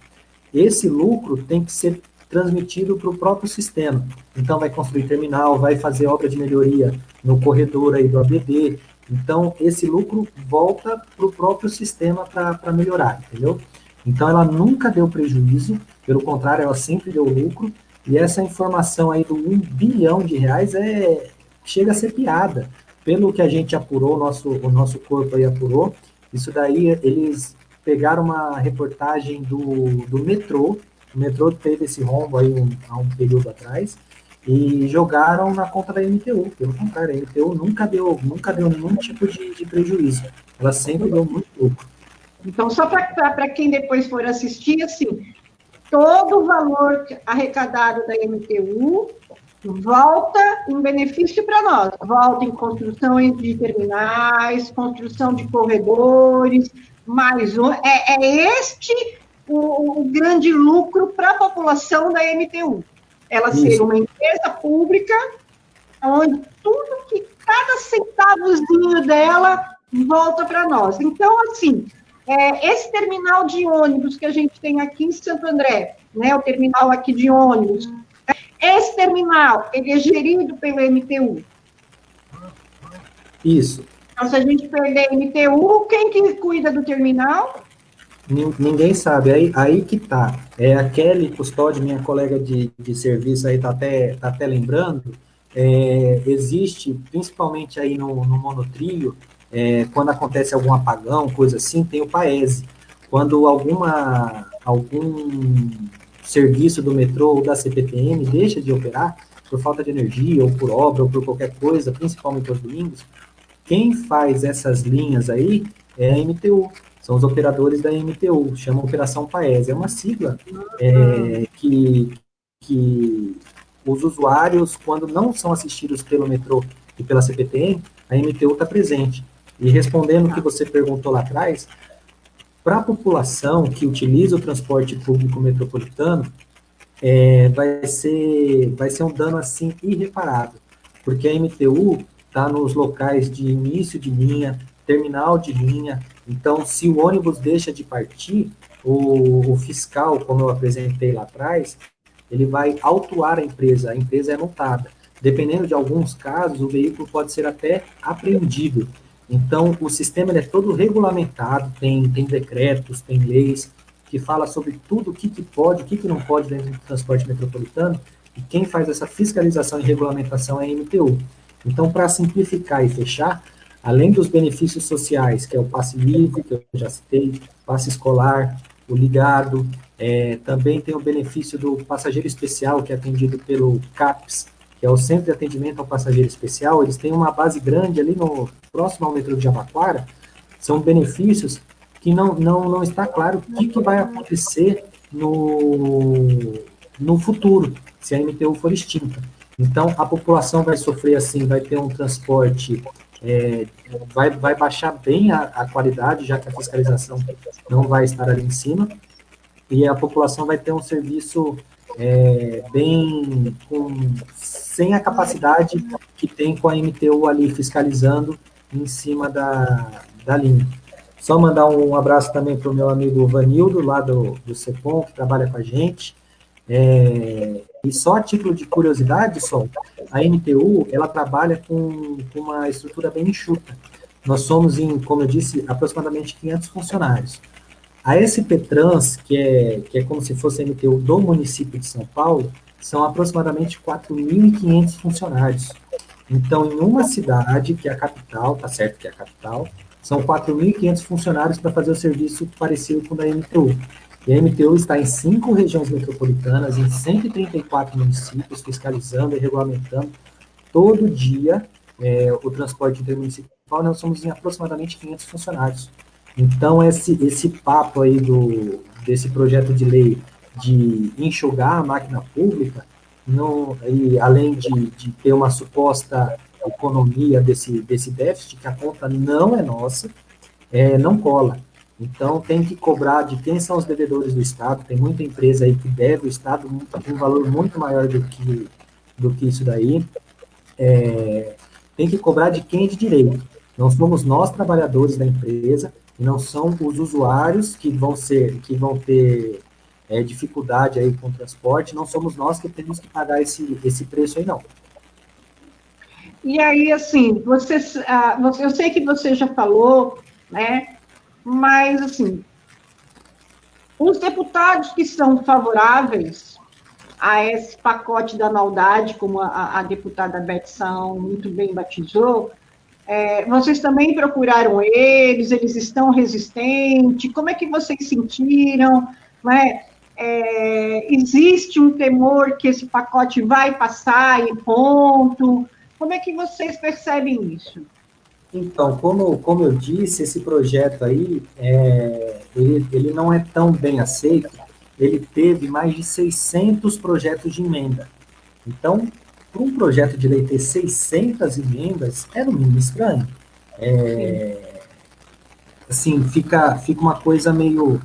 Esse lucro tem que ser transmitido para o próprio sistema. Então, vai construir terminal, vai fazer obra de melhoria no corredor aí do ABD. Então, esse lucro volta para o próprio sistema para melhorar, entendeu? Então, ela nunca deu prejuízo, pelo contrário, ela sempre deu lucro. E essa informação aí do R$ 1 bilhão chega a ser piada. Pelo que a gente apurou, o nosso corpo aí apurou, isso daí eles pegaram uma reportagem do metrô. O metrô teve esse rombo aí há um período atrás, e jogaram na conta da MTU. Pelo contrário, a MTU nunca deu nenhum tipo de prejuízo. Ela sempre deu muito lucro. Então, só para quem depois for assistir, assim, todo o valor arrecadado da MTU volta em benefício para nós, volta em construção de terminais, construção de corredores, mais um. Este o grande lucro para a população da MTU. Ela ser uma empresa pública, onde tudo que cada centavozinho dela volta para nós. Então, assim, esse terminal de ônibus que a gente tem aqui em Santo André, né, o terminal aqui de ônibus, esse terminal, ele é gerido pelo MTU. Isso. Então, se a gente perder MTU, quem que cuida do terminal? Ninguém sabe, aí que tá. A Kelly Custódio, minha colega de serviço aí, tá até lembrando, existe, principalmente aí no monotrilho, quando acontece algum apagão, coisa assim, tem o PAESE. Quando algum serviço do metrô ou da CPTM deixa de operar, por falta de energia, ou por obra, ou por qualquer coisa, principalmente aos domingos, quem faz essas linhas aí é a MTU. São os operadores da MTU, chama Operação PAESE. É uma sigla que os usuários, quando não são assistidos pelo metrô e pela CPTM, a MTU está presente. E respondendo o que você perguntou lá atrás, para a população que utiliza o transporte público metropolitano, vai ser um dano assim irreparável, porque a MTU está nos locais de início de linha, terminal de linha. Então, se o ônibus deixa de partir, o fiscal, como eu apresentei lá atrás, ele vai autuar a empresa é multada. Dependendo de alguns casos, o veículo pode ser até apreendido. Então, o sistema é todo regulamentado, tem decretos, tem leis, que fala sobre tudo o que pode, o que não pode dentro do transporte metropolitano, e quem faz essa fiscalização e regulamentação é a MTU. Então, para simplificar e fechar, além dos benefícios sociais, que é o passe livre, que eu já citei, passe escolar, o ligado, também tem o benefício do passageiro especial, que é atendido pelo CAPS, que é o Centro de Atendimento ao Passageiro Especial. Eles têm uma base grande ali próximo ao metrô de Jabaquara. São benefícios que não está claro o que vai acontecer no futuro, se a MTU for extinta. Então, a população vai sofrer assim, vai ter um transporte, vai baixar bem a qualidade, já que a fiscalização não vai estar ali em cima, e a população vai ter um serviço sem a capacidade que tem com a MTU ali fiscalizando em cima da linha. Só mandar um abraço também para o meu amigo Vanildo, lá do CEPOM, que trabalha com a gente. E só a título de curiosidade, a MTU, ela trabalha com uma estrutura bem enxuta. Nós somos, como eu disse, aproximadamente 500 funcionários. A SP Trans, que é como se fosse a MTU do município de São Paulo, são aproximadamente 4.500 funcionários. Então, em uma cidade, que é a capital, tá certo que é a capital, são 4.500 funcionários para fazer o serviço parecido com o da MTU. E a MTU está em 5 regiões metropolitanas, em 134 municípios, fiscalizando e regulamentando todo dia o transporte intermunicipal. Nós somos em aproximadamente 500 funcionários. Então, esse papo aí desse projeto de lei de enxugar a máquina pública, e além de ter uma suposta economia desse déficit, que a conta não é nossa, não cola. Então, tem que cobrar de quem são os devedores do Estado. Tem muita empresa aí que deve o Estado um valor muito maior do que isso daí. Tem que cobrar de quem é de direito. Não somos nós, trabalhadores da empresa, e não são os usuários que vão ter dificuldade aí com o transporte. Não somos nós que temos que pagar esse preço aí, não. E aí, assim, eu sei que você já falou, né? Mas, assim, os deputados que são favoráveis a esse pacote da maldade, como a deputada Beth Saão muito bem batizou, vocês também procuraram eles estão resistentes? Como é que vocês sentiram? Né? Existe um temor que esse pacote vai passar e ponto? Como é que vocês percebem isso? Então, como eu disse, esse projeto aí, ele não é tão bem aceito, ele teve mais de 600 projetos de emenda. Então, para um projeto de lei ter 600 emendas, é no mínimo estranho. Assim, fica uma coisa meio...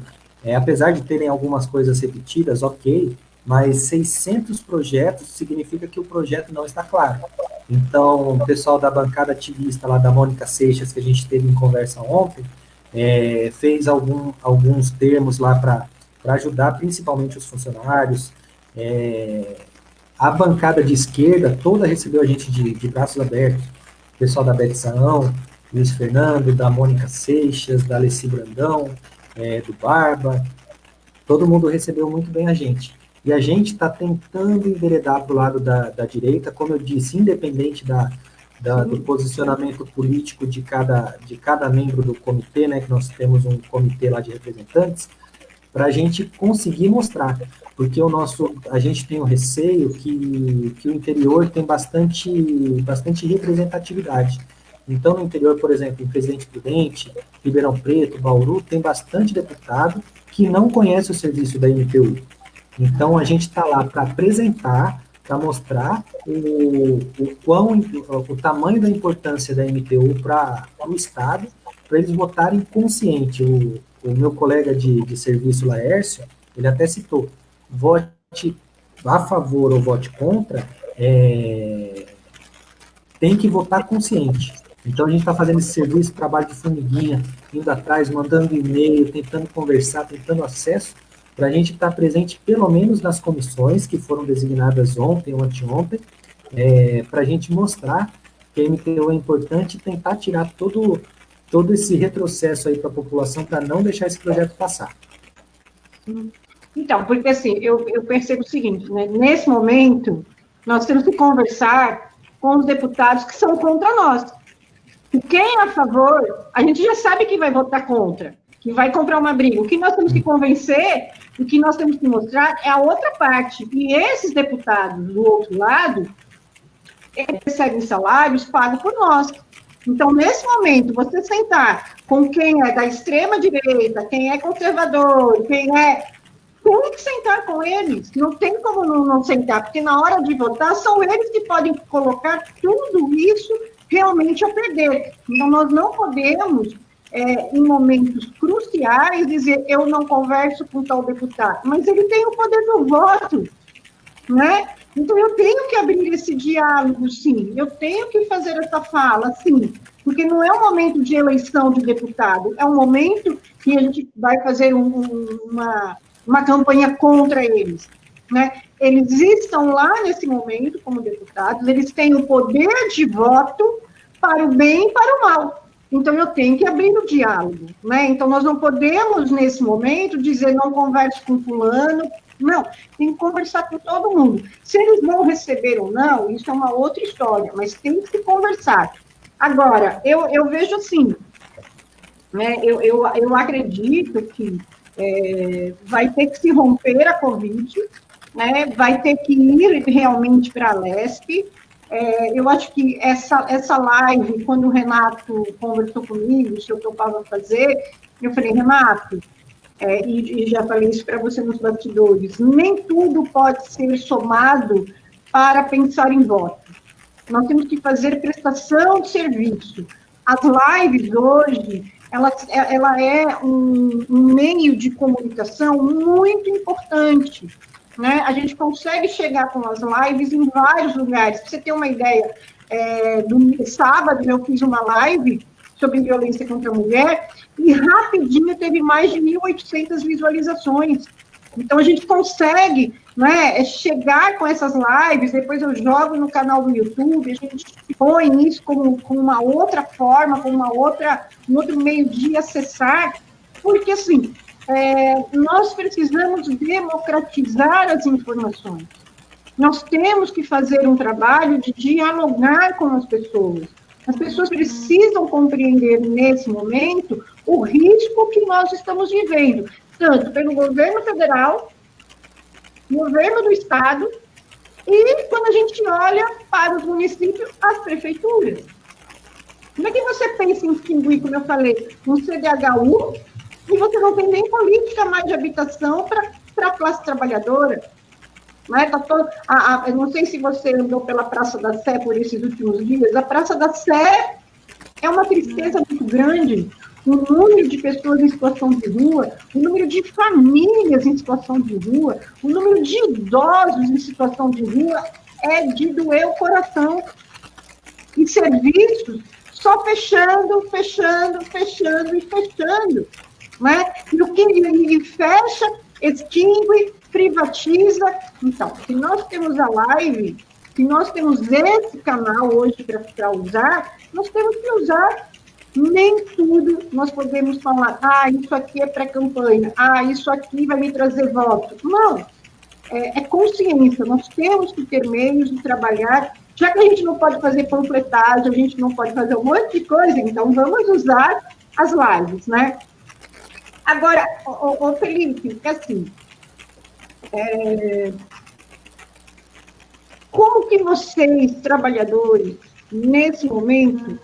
apesar de terem algumas coisas repetidas, ok, mas 600 projetos significa que o projeto não está claro. Então, o pessoal da bancada ativista lá da Mônica Seixas, que a gente teve em conversa ontem, fez alguns termos lá para ajudar principalmente os funcionários. A bancada de esquerda toda recebeu a gente de braços abertos. O pessoal da Beth Saão, Luiz Fernando, da Mônica Seixas, da Alessi Brandão, do Barba, todo mundo recebeu muito bem a gente. E a gente está tentando enveredar para o lado da direita, como eu disse, independente do posicionamento político de cada membro do comitê, né, que nós temos um comitê lá de representantes, para a gente conseguir mostrar, porque a gente tem o receio que o interior tem bastante representatividade. Então, no interior, por exemplo, em Presidente Prudente, Ribeirão Preto, Bauru, tem bastante deputado que não conhece o serviço da MTU. Então, a gente está lá para apresentar, para mostrar o tamanho da importância da MTU para o Estado, para eles votarem consciente. O meu colega de serviço, Laércio, ele até citou, vote a favor ou vote contra, tem que votar consciente. Então, a gente está fazendo esse serviço, trabalho de formiguinha, indo atrás, mandando e-mail, tentando conversar, tentando acesso, para a gente estar presente, pelo menos nas comissões que foram designadas ontem ou anteontem, para a gente mostrar que a MTU é importante e tentar tirar todo esse retrocesso aí para a população, para não deixar esse projeto passar. Então, porque assim, eu percebo o seguinte, né? Nesse momento, nós temos que conversar com os deputados que são contra nós. E quem é a favor, a gente já sabe que vai votar contra, que vai comprar uma briga. O que nós temos que convencer, o que nós temos que mostrar é a outra parte. E esses deputados do outro lado, eles recebem salários pagos por nós. Então, nesse momento, você sentar com quem é da extrema-direita, quem é conservador, tem que sentar com eles. Não tem como não sentar, porque na hora de votar, são eles que podem colocar tudo isso realmente a perder. Então, nós não podemos, em momentos cruciais, dizer, eu não converso com tal deputado, mas ele tem o poder do voto, né? Então, eu tenho que abrir esse diálogo, sim, eu tenho que fazer essa fala, sim, porque não é um momento de eleição de deputado, é um momento que a gente vai fazer uma campanha contra eles, né? Eles estão lá nesse momento como deputados, eles têm o poder de voto para o bem e para o mal. Então, eu tenho que abrir o diálogo, né? Então, nós não podemos, nesse momento, dizer não converse com fulano. Não, tem que conversar com todo mundo. Se eles vão receber ou não, isso é uma outra história, mas tem que se conversar. Agora, eu vejo assim, né? Eu acredito que vai ter que se romper a Covid, né? Vai ter que ir realmente para a Lesp. Eu acho que essa live, quando o Renato conversou comigo, se eu topava fazer, eu falei, Renato, e já falei isso para você nos bastidores, nem tudo pode ser somado para pensar em voto. Nós temos que fazer prestação de serviço. As lives hoje, ela é um meio de comunicação muito importante, né? A gente consegue chegar com as lives em vários lugares. Para você ter uma ideia, no sábado eu fiz uma live sobre violência contra a mulher e rapidinho teve mais de 1.800 visualizações. Então, a gente consegue, né, chegar com essas lives, depois eu jogo no canal do YouTube, a gente põe isso como uma outra forma, como um outro meio de acessar, porque, assim, nós precisamos democratizar as informações. Nós temos que fazer um trabalho de dialogar com as pessoas. As pessoas precisam compreender, nesse momento, o risco que nós estamos vivendo, tanto pelo governo federal, governo do Estado, e quando a gente olha para os municípios, as prefeituras. Como é que você pensa em extinguir, como eu falei, um CDHU, e você não tem nem política mais de habitação para a classe trabalhadora? Não é? Eu não sei se você andou pela Praça da Sé por esses últimos dias, a Praça da Sé é uma tristeza muito grande. O número de pessoas em situação de rua, o número de famílias em situação de rua, o número de idosos em situação de rua é de doer o coração. E serviços só fechando, fechando, fechando e fechando. Né? E o que fecha, extingue, privatiza. Então, se nós temos a live, se nós temos esse canal hoje para usar, nós temos que usar. Nem tudo nós podemos falar, isso aqui é pré-campanha, isso aqui vai me trazer voto. Não, é consciência, nós temos que ter meios de trabalhar, já que a gente não pode fazer panfletagem, a gente não pode fazer um monte de coisa, então vamos usar as lives, né? Agora, Felipe, assim, como que vocês, trabalhadores, nesse momento,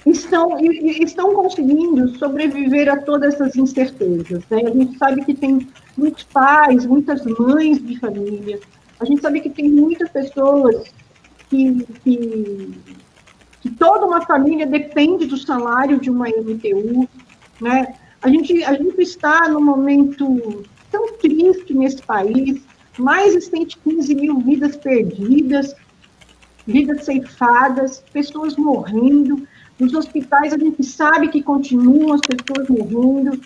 estão conseguindo sobreviver a todas essas incertezas, né? A gente sabe que tem muitos pais, muitas mães de família, a gente sabe que tem muitas pessoas que toda uma família depende do salário de uma MTU, né? A gente está num momento tão triste nesse país, mais de 115 mil vidas perdidas, vidas ceifadas, pessoas morrendo. Nos hospitais, a gente sabe que continuam as pessoas morrendo.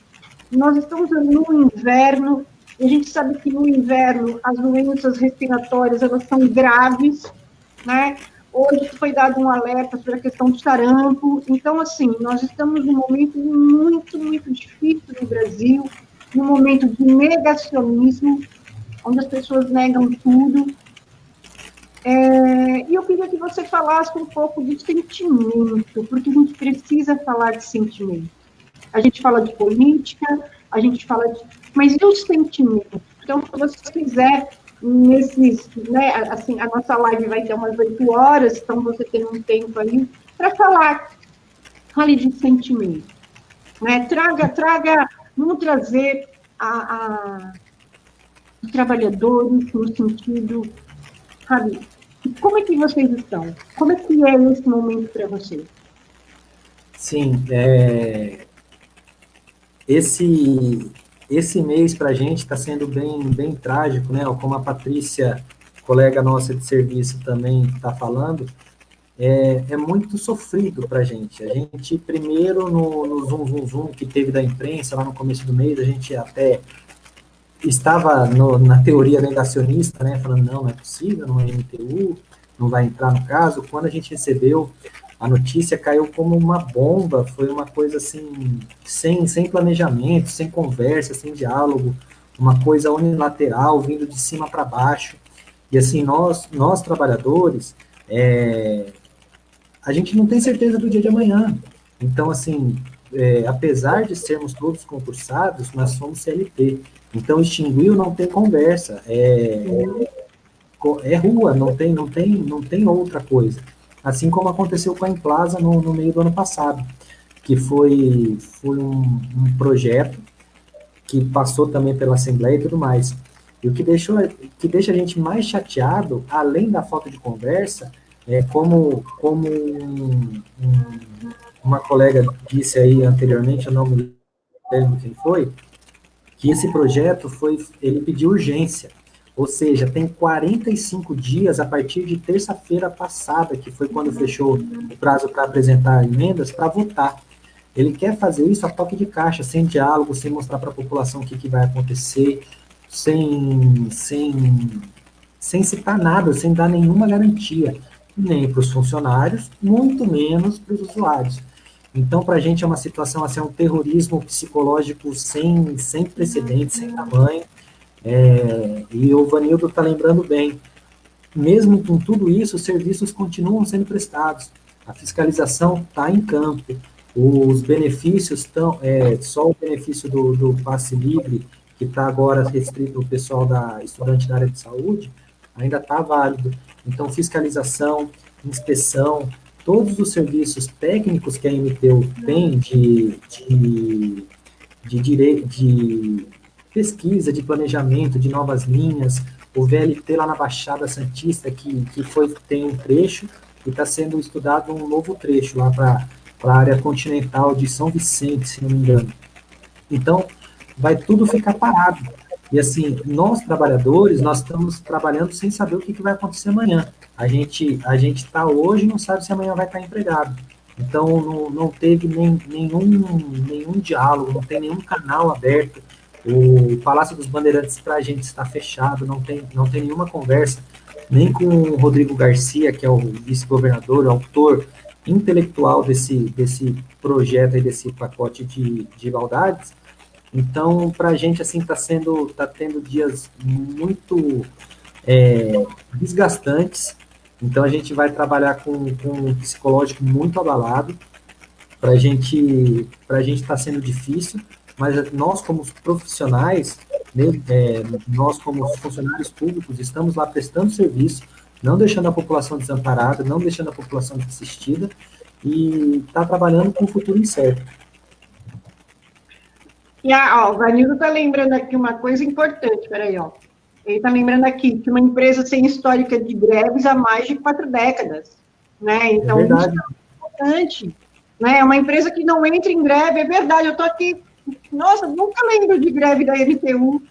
Nós estamos no inverno, e a gente sabe que no inverno as doenças respiratórias, elas são graves, né? Hoje foi dado um alerta sobre a questão do sarampo. Então, assim, nós estamos num momento muito, muito difícil no Brasil, num momento de negacionismo, onde as pessoas negam tudo. E eu queria que você falasse um pouco de sentimento, porque a gente precisa falar de sentimento. A gente fala de política, a gente fala de... Mas e os sentimentos? Então, se você quiser, né, assim, a nossa live vai ter umas 8 horas, então você tem um tempo aí para falar. Fale de sentimento. Né? Vamos trazer os trabalhadores no sentido... Sabe, como é que vocês estão? Como é que é esse momento para vocês? Sim, esse mês para a gente está sendo bem trágico, né? Como a Patrícia, colega nossa de serviço, também está falando, é muito sofrido para a gente. A gente, primeiro, no Zoom que teve da imprensa, lá no começo do mês, a gente até estava na teoria negacionista, né, falando, não é possível, não é MTU, não vai entrar no caso. Quando a gente recebeu a notícia, caiu como uma bomba, foi uma coisa assim, sem planejamento, sem conversa, sem diálogo, uma coisa unilateral, vindo de cima para baixo. E assim, nós trabalhadores, a gente não tem certeza do dia de amanhã. Então, assim, apesar de sermos todos concursados, nós somos CLT. Então, extinguiu, não tem conversa, rua, não tem outra coisa. Assim como aconteceu com a Implaza no meio do ano passado, que foi um projeto que passou também pela Assembleia e tudo mais. E o que deixa a gente mais chateado, além da falta de conversa, como uma colega disse aí anteriormente, eu não me lembro quem foi, que esse projeto ele pediu urgência, ou seja, tem 45 dias a partir de terça-feira passada, que foi quando fechou o prazo para apresentar emendas, para votar. Ele quer fazer isso a toque de caixa, sem diálogo, sem mostrar para a população o que vai acontecer, sem citar nada, sem dar nenhuma garantia, nem para os funcionários, muito menos para os usuários. Então, para a gente é uma situação, assim, um terrorismo psicológico sem precedentes, sem tamanho, E o Vanildo está lembrando bem, mesmo com tudo isso, os serviços continuam sendo prestados, a fiscalização está em campo, os benefícios estão, só o benefício do passe livre, que está agora restrito ao pessoal estudante da área de saúde, ainda está válido. Então, fiscalização, inspeção, todos os serviços técnicos que a MTU tem de pesquisa, de planejamento, de novas linhas, o VLT lá na Baixada Santista, tem um trecho, e está sendo estudado um novo trecho lá para a área continental de São Vicente, se não me engano. Então, vai tudo ficar parado. E assim, nós trabalhadores, nós estamos trabalhando sem saber o que vai acontecer amanhã. A gente está hoje e não sabe se amanhã vai estar empregado. Então, não teve nenhum diálogo, não tem nenhum canal aberto. O Palácio dos Bandeirantes para a gente está fechado, não tem nenhuma conversa, nem com o Rodrigo Garcia, que é o vice-governador, o autor intelectual desse projeto e desse pacote de igualdades. Então, para a gente, assim, tá tendo dias muito desgastantes. Então, a gente vai trabalhar com um psicológico muito abalado. Para a gente está sendo difícil, mas nós, como profissionais, nós, como funcionários públicos, estamos lá prestando serviço, não deixando a população desamparada, não deixando a população desassistida, e está trabalhando com o futuro incerto. E o Vanildo está lembrando aqui uma coisa importante, peraí, ó. Ele está lembrando aqui que uma empresa sem histórica de greves há mais de 4 décadas, né? Então, isso é importante, né? É uma empresa que não entra em greve, é verdade, eu estou aqui, nossa, nunca lembro de greve da MTU,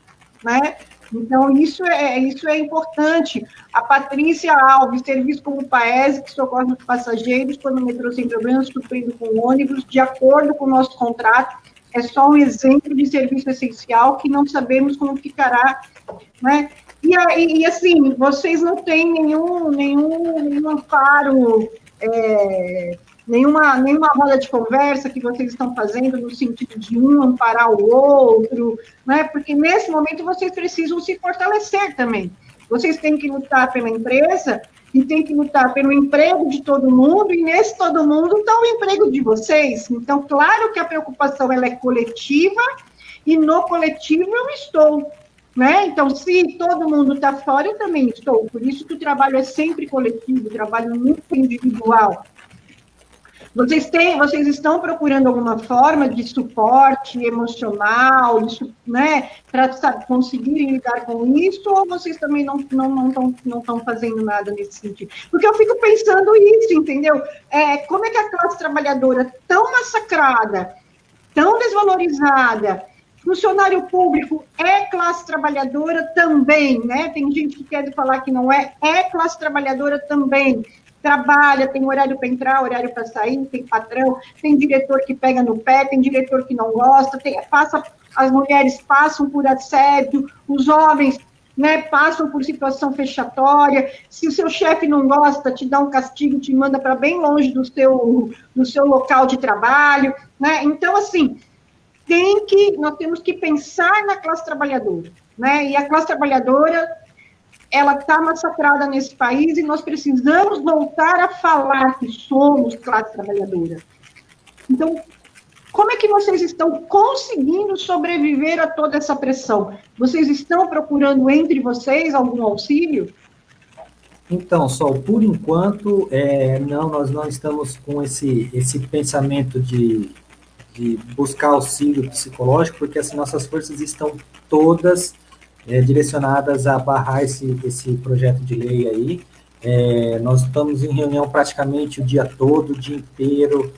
né? Então, isso é importante. A Patrícia Alves, serviço como Paese, que socorre os passageiros quando o metrô sem problemas, suprindo com ônibus, de acordo com o nosso contrato, é só um exemplo de serviço essencial que não sabemos como ficará, né? E assim, vocês não têm nenhum amparo, nenhuma roda de conversa que vocês estão fazendo no sentido de um amparar o outro, né? Porque nesse momento vocês precisam se fortalecer também. Vocês têm que lutar pela empresa e têm que lutar pelo emprego de todo mundo, e nesse todo mundo está o emprego de vocês. Então, claro que a preocupação ela é coletiva, e no coletivo eu estou, né? Então, se todo mundo está fora, eu também estou. Por isso que o trabalho é sempre coletivo, o trabalho nunca é individual. Vocês estão procurando alguma forma de suporte emocional, né, para conseguirem lidar com isso, ou vocês também não estão fazendo nada nesse sentido? Porque eu fico pensando isso, entendeu? Como é que a classe trabalhadora tão massacrada, tão desvalorizada, funcionário público é classe trabalhadora também, né? Tem gente que quer falar que não é classe trabalhadora também. Trabalha, tem horário para entrar, horário para sair, tem patrão, tem diretor que pega no pé, tem diretor que não gosta, as mulheres passam por assédio, os homens, né, passam por situação fechatória. Se o seu chefe não gosta, te dá um castigo, te manda para bem longe do seu local de trabalho, né? Então, assim, nós temos que pensar na classe trabalhadora, né? E a classe trabalhadora, ela está massacrada nesse país, e nós precisamos voltar a falar que somos classe trabalhadora. Então, como é que vocês estão conseguindo sobreviver a toda essa pressão? Vocês estão procurando entre vocês algum auxílio? Então, Sol, por enquanto, não, nós não estamos com esse pensamento de buscar auxílio psicológico, porque as nossas forças estão todas direcionadas a barrar esse projeto de lei aí. Nós estamos em reunião praticamente o dia todo, o dia inteiro,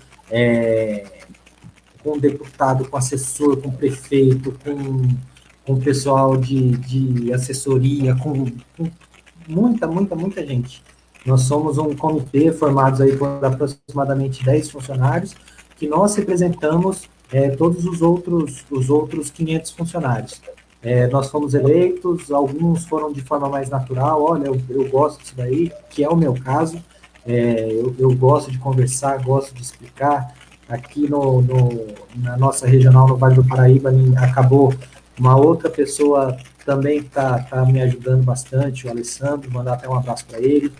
com deputado, com assessor, com prefeito, com pessoal de assessoria, com muita gente. Nós somos um comitê formado aí por aproximadamente 10 funcionários, que nós representamos todos os outros 500 funcionários. Nós fomos eleitos, alguns foram de forma mais natural, olha, eu gosto disso daí, que é o meu caso, eu gosto de conversar, gosto de explicar. Aqui na nossa regional, no Vale do Paraíba, acabou Uma outra pessoa também está me ajudando bastante, o Alessandro, mandar até um abraço para ele.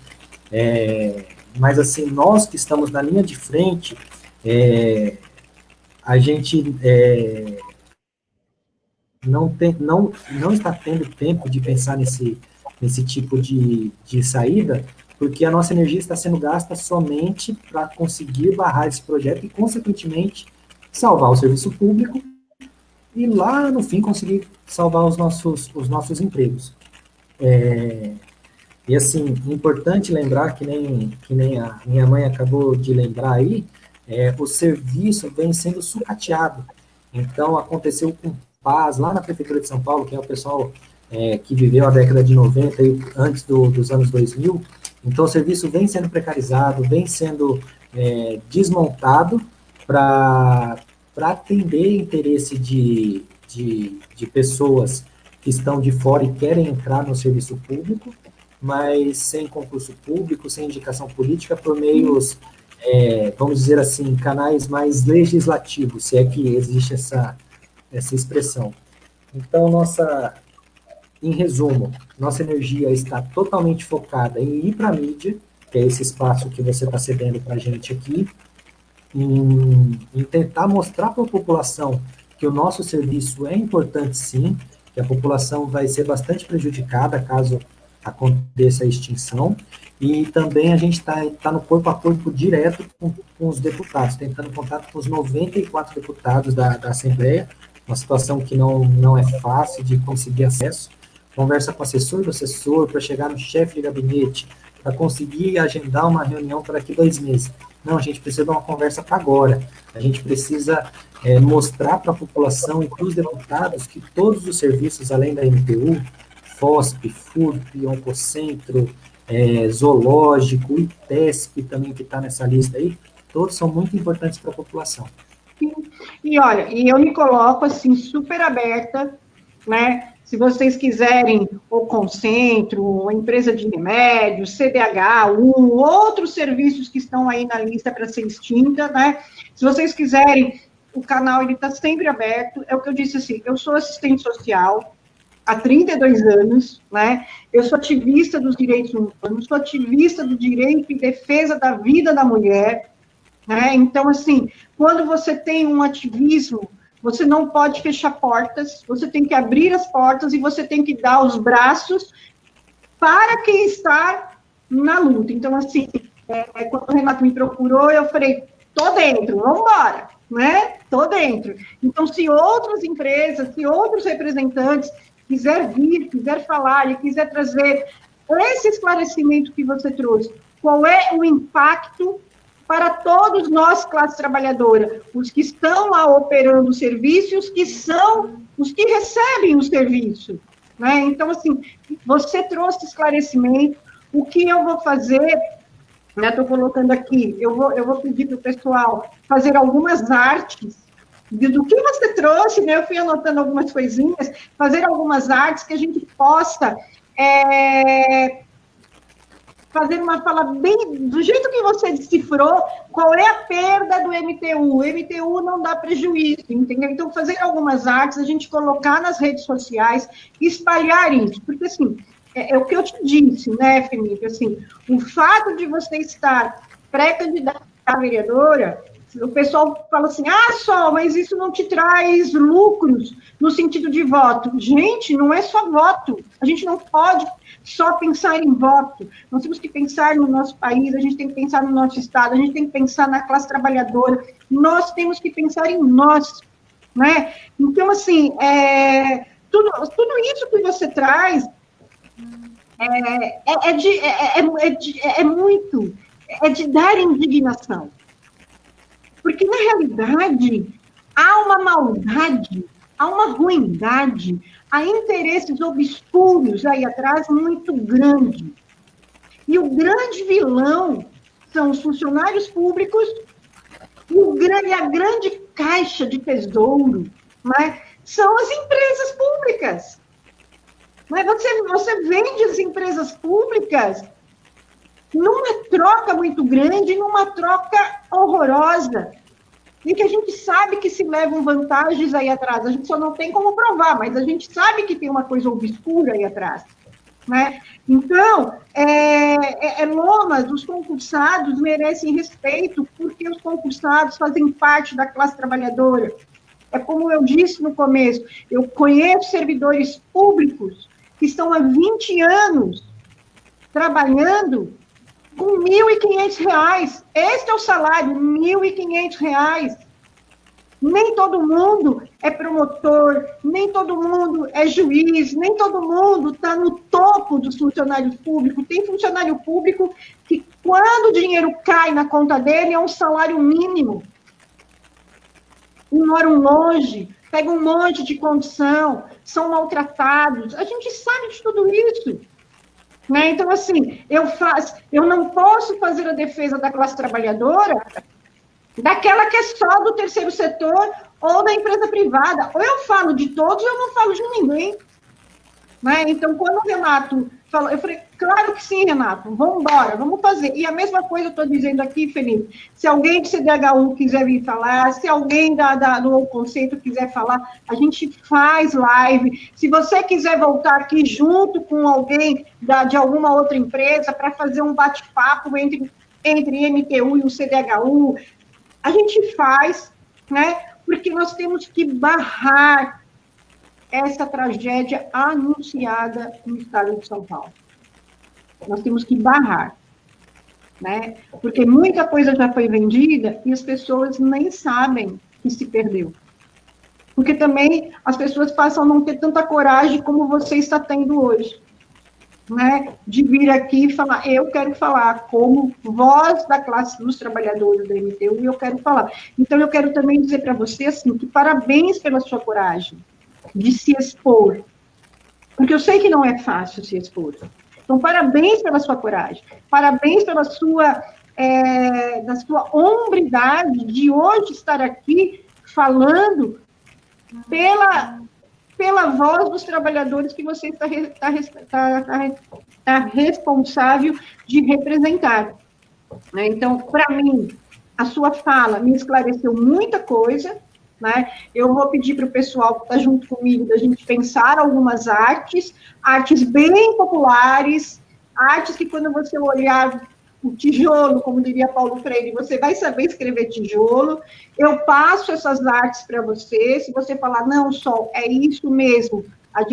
Mas, assim, nós que estamos na linha de frente, a gente não está tendo tempo de pensar nesse tipo de saída, porque a nossa energia está sendo gasta somente para conseguir barrar esse projeto e, consequentemente, salvar o serviço público e lá, no fim, conseguir salvar os nossos empregos. E, assim, importante lembrar, que nem a minha mãe acabou de lembrar aí, o serviço vem sendo sucateado. Então, aconteceu com Paz, lá na Prefeitura de São Paulo, que é o pessoal que viveu a década de 90 e antes dos anos 2000. Então, o serviço vem sendo precarizado, vem sendo desmontado para atender interesse de pessoas que estão de fora e querem entrar no serviço público, mas sem concurso público, sem indicação política, por meios, vamos dizer assim, canais mais legislativos, se é que existe essa expressão. Então, em resumo, nossa energia está totalmente focada em ir para a mídia, que é esse espaço que você está cedendo para a gente aqui, em tentar mostrar para a população que o nosso serviço é importante sim, que a população vai ser bastante prejudicada caso aconteça a extinção, e também a gente está no corpo a corpo direto com os deputados, tentando contato com os 94 deputados da Assembleia, uma situação que não é fácil de conseguir acesso, conversa com o assessor do assessor para chegar no chefe de gabinete, para conseguir agendar uma reunião para daqui 2 meses. Não, a gente precisa de uma conversa para agora, a gente precisa mostrar para a população e para os deputados que todos os serviços, além da MTU, FOSP, FURP, Oncocentro, Zoológico, ITESP também que está nessa lista aí, todos são muito importantes para a população. Sim. E olha, eu me coloco assim super aberta, né? Se vocês quiserem o Concentro, a empresa de remédios, CDH, outros serviços que estão aí na lista para ser extinta, né? Se vocês quiserem, o canal ele está sempre aberto. É o que eu disse assim, eu sou assistente social há 32 anos, né? Eu sou ativista dos direitos humanos, sou ativista do direito e defesa da vida da mulher, né? Então, assim, quando você tem um ativismo, você não pode fechar portas, você tem que abrir as portas e você tem que dar os braços para quem está na luta. Então, assim, quando o Renato me procurou, eu falei, tô dentro, vamos embora, né? Tô dentro. Então, se outras empresas, se outros representantes quiser vir, quiser falar e quiser trazer esse esclarecimento que você trouxe, qual é o impacto para todos nós, classe trabalhadora, os que estão lá operando o serviço e os que são os que recebem o serviço, né? Então, assim, você trouxe esclarecimento, o que eu vou fazer, né, estou colocando aqui, eu vou pedir para o pessoal fazer algumas artes do que você trouxe, né? Eu fui anotando algumas coisinhas, fazer algumas artes que a gente possa fazer uma fala bem, do jeito que você decifrou, qual é a perda do MTU. O MTU não dá prejuízo, entendeu? Então, fazer algumas artes, a gente colocar nas redes sociais, espalhar isso, porque, assim, é o que eu te disse, né, Felipe, assim, o fato de você estar pré-candidata a vereadora, o pessoal fala assim, Sol, mas isso não te traz lucros no sentido de voto. Gente, não é só voto, a gente não pode só pensar em voto, nós temos que pensar no nosso país, a gente tem que pensar no nosso estado, a gente tem que pensar na classe trabalhadora, nós temos que pensar em nós, né? Então, assim, tudo isso que você traz é de dar indignação, porque, na realidade, há uma maldade, há uma ruindade, há interesses obscuros aí atrás muito grande. E o grande vilão são os funcionários públicos e a grande caixa de tesouro, né, são as empresas públicas. Mas você vende as empresas públicas numa troca muito grande, numa troca horrorosa. e que a gente sabe que se levam vantagens aí atrás. A gente só não tem como provar, mas a gente sabe que tem uma coisa obscura aí atrás. Né? Então, Lomas, os concursados merecem respeito, porque os concursados fazem parte da classe trabalhadora. É como eu disse no começo, eu conheço servidores públicos que estão há 20 anos trabalhando com R$ 1.500. Este é o salário, R$ 1.500. Nem todo mundo é promotor, nem todo mundo é juiz, nem todo mundo está no topo dos funcionários públicos. Tem funcionário público que, quando o dinheiro cai na conta dele, é um salário mínimo. E moram longe, pegam um monte de condição, são maltratados. A gente sabe de tudo isso. Né? Então, assim, eu não posso fazer a defesa da classe trabalhadora daquela que é só do terceiro setor ou da empresa privada. Ou eu falo de todos, ou eu não falo de ninguém. Né? Então, quando o Renato falou, eu falei, claro que sim, Renato, vamos embora, vamos fazer. E a mesma coisa eu estou dizendo aqui, Felipe, se alguém do CDHU quiser vir falar, se alguém do Conceito quiser falar, a gente faz live. Se você quiser voltar aqui junto com alguém de alguma outra empresa para fazer um bate-papo entre MTU e o CDHU, a gente faz, né? Porque nós temos que barrar essa tragédia anunciada no estado de São Paulo. Nós temos que barrar, né? Porque muita coisa já foi vendida e as pessoas nem sabem que se perdeu. Porque também as pessoas passam a não ter tanta coragem como você está tendo hoje. Né, de vir aqui e falar, eu quero falar como voz da classe dos trabalhadores da MTU, e eu quero falar. Então, eu quero também dizer para você, assim, que parabéns pela sua coragem de se expor, porque eu sei que não é fácil se expor. Então, parabéns pela sua coragem, parabéns pela da sua hombridade de hoje estar aqui falando pela voz dos trabalhadores que você está responsável de representar. Né? Então, para mim, a sua fala me esclareceu muita coisa. Né? Eu vou pedir para o pessoal que está junto comigo da gente pensar algumas artes bem populares, artes que quando você olhar o tijolo, como diria Paulo Freire, você vai saber escrever tijolo. Eu passo essas artes para você. Se você falar, não, Sol, é isso mesmo, a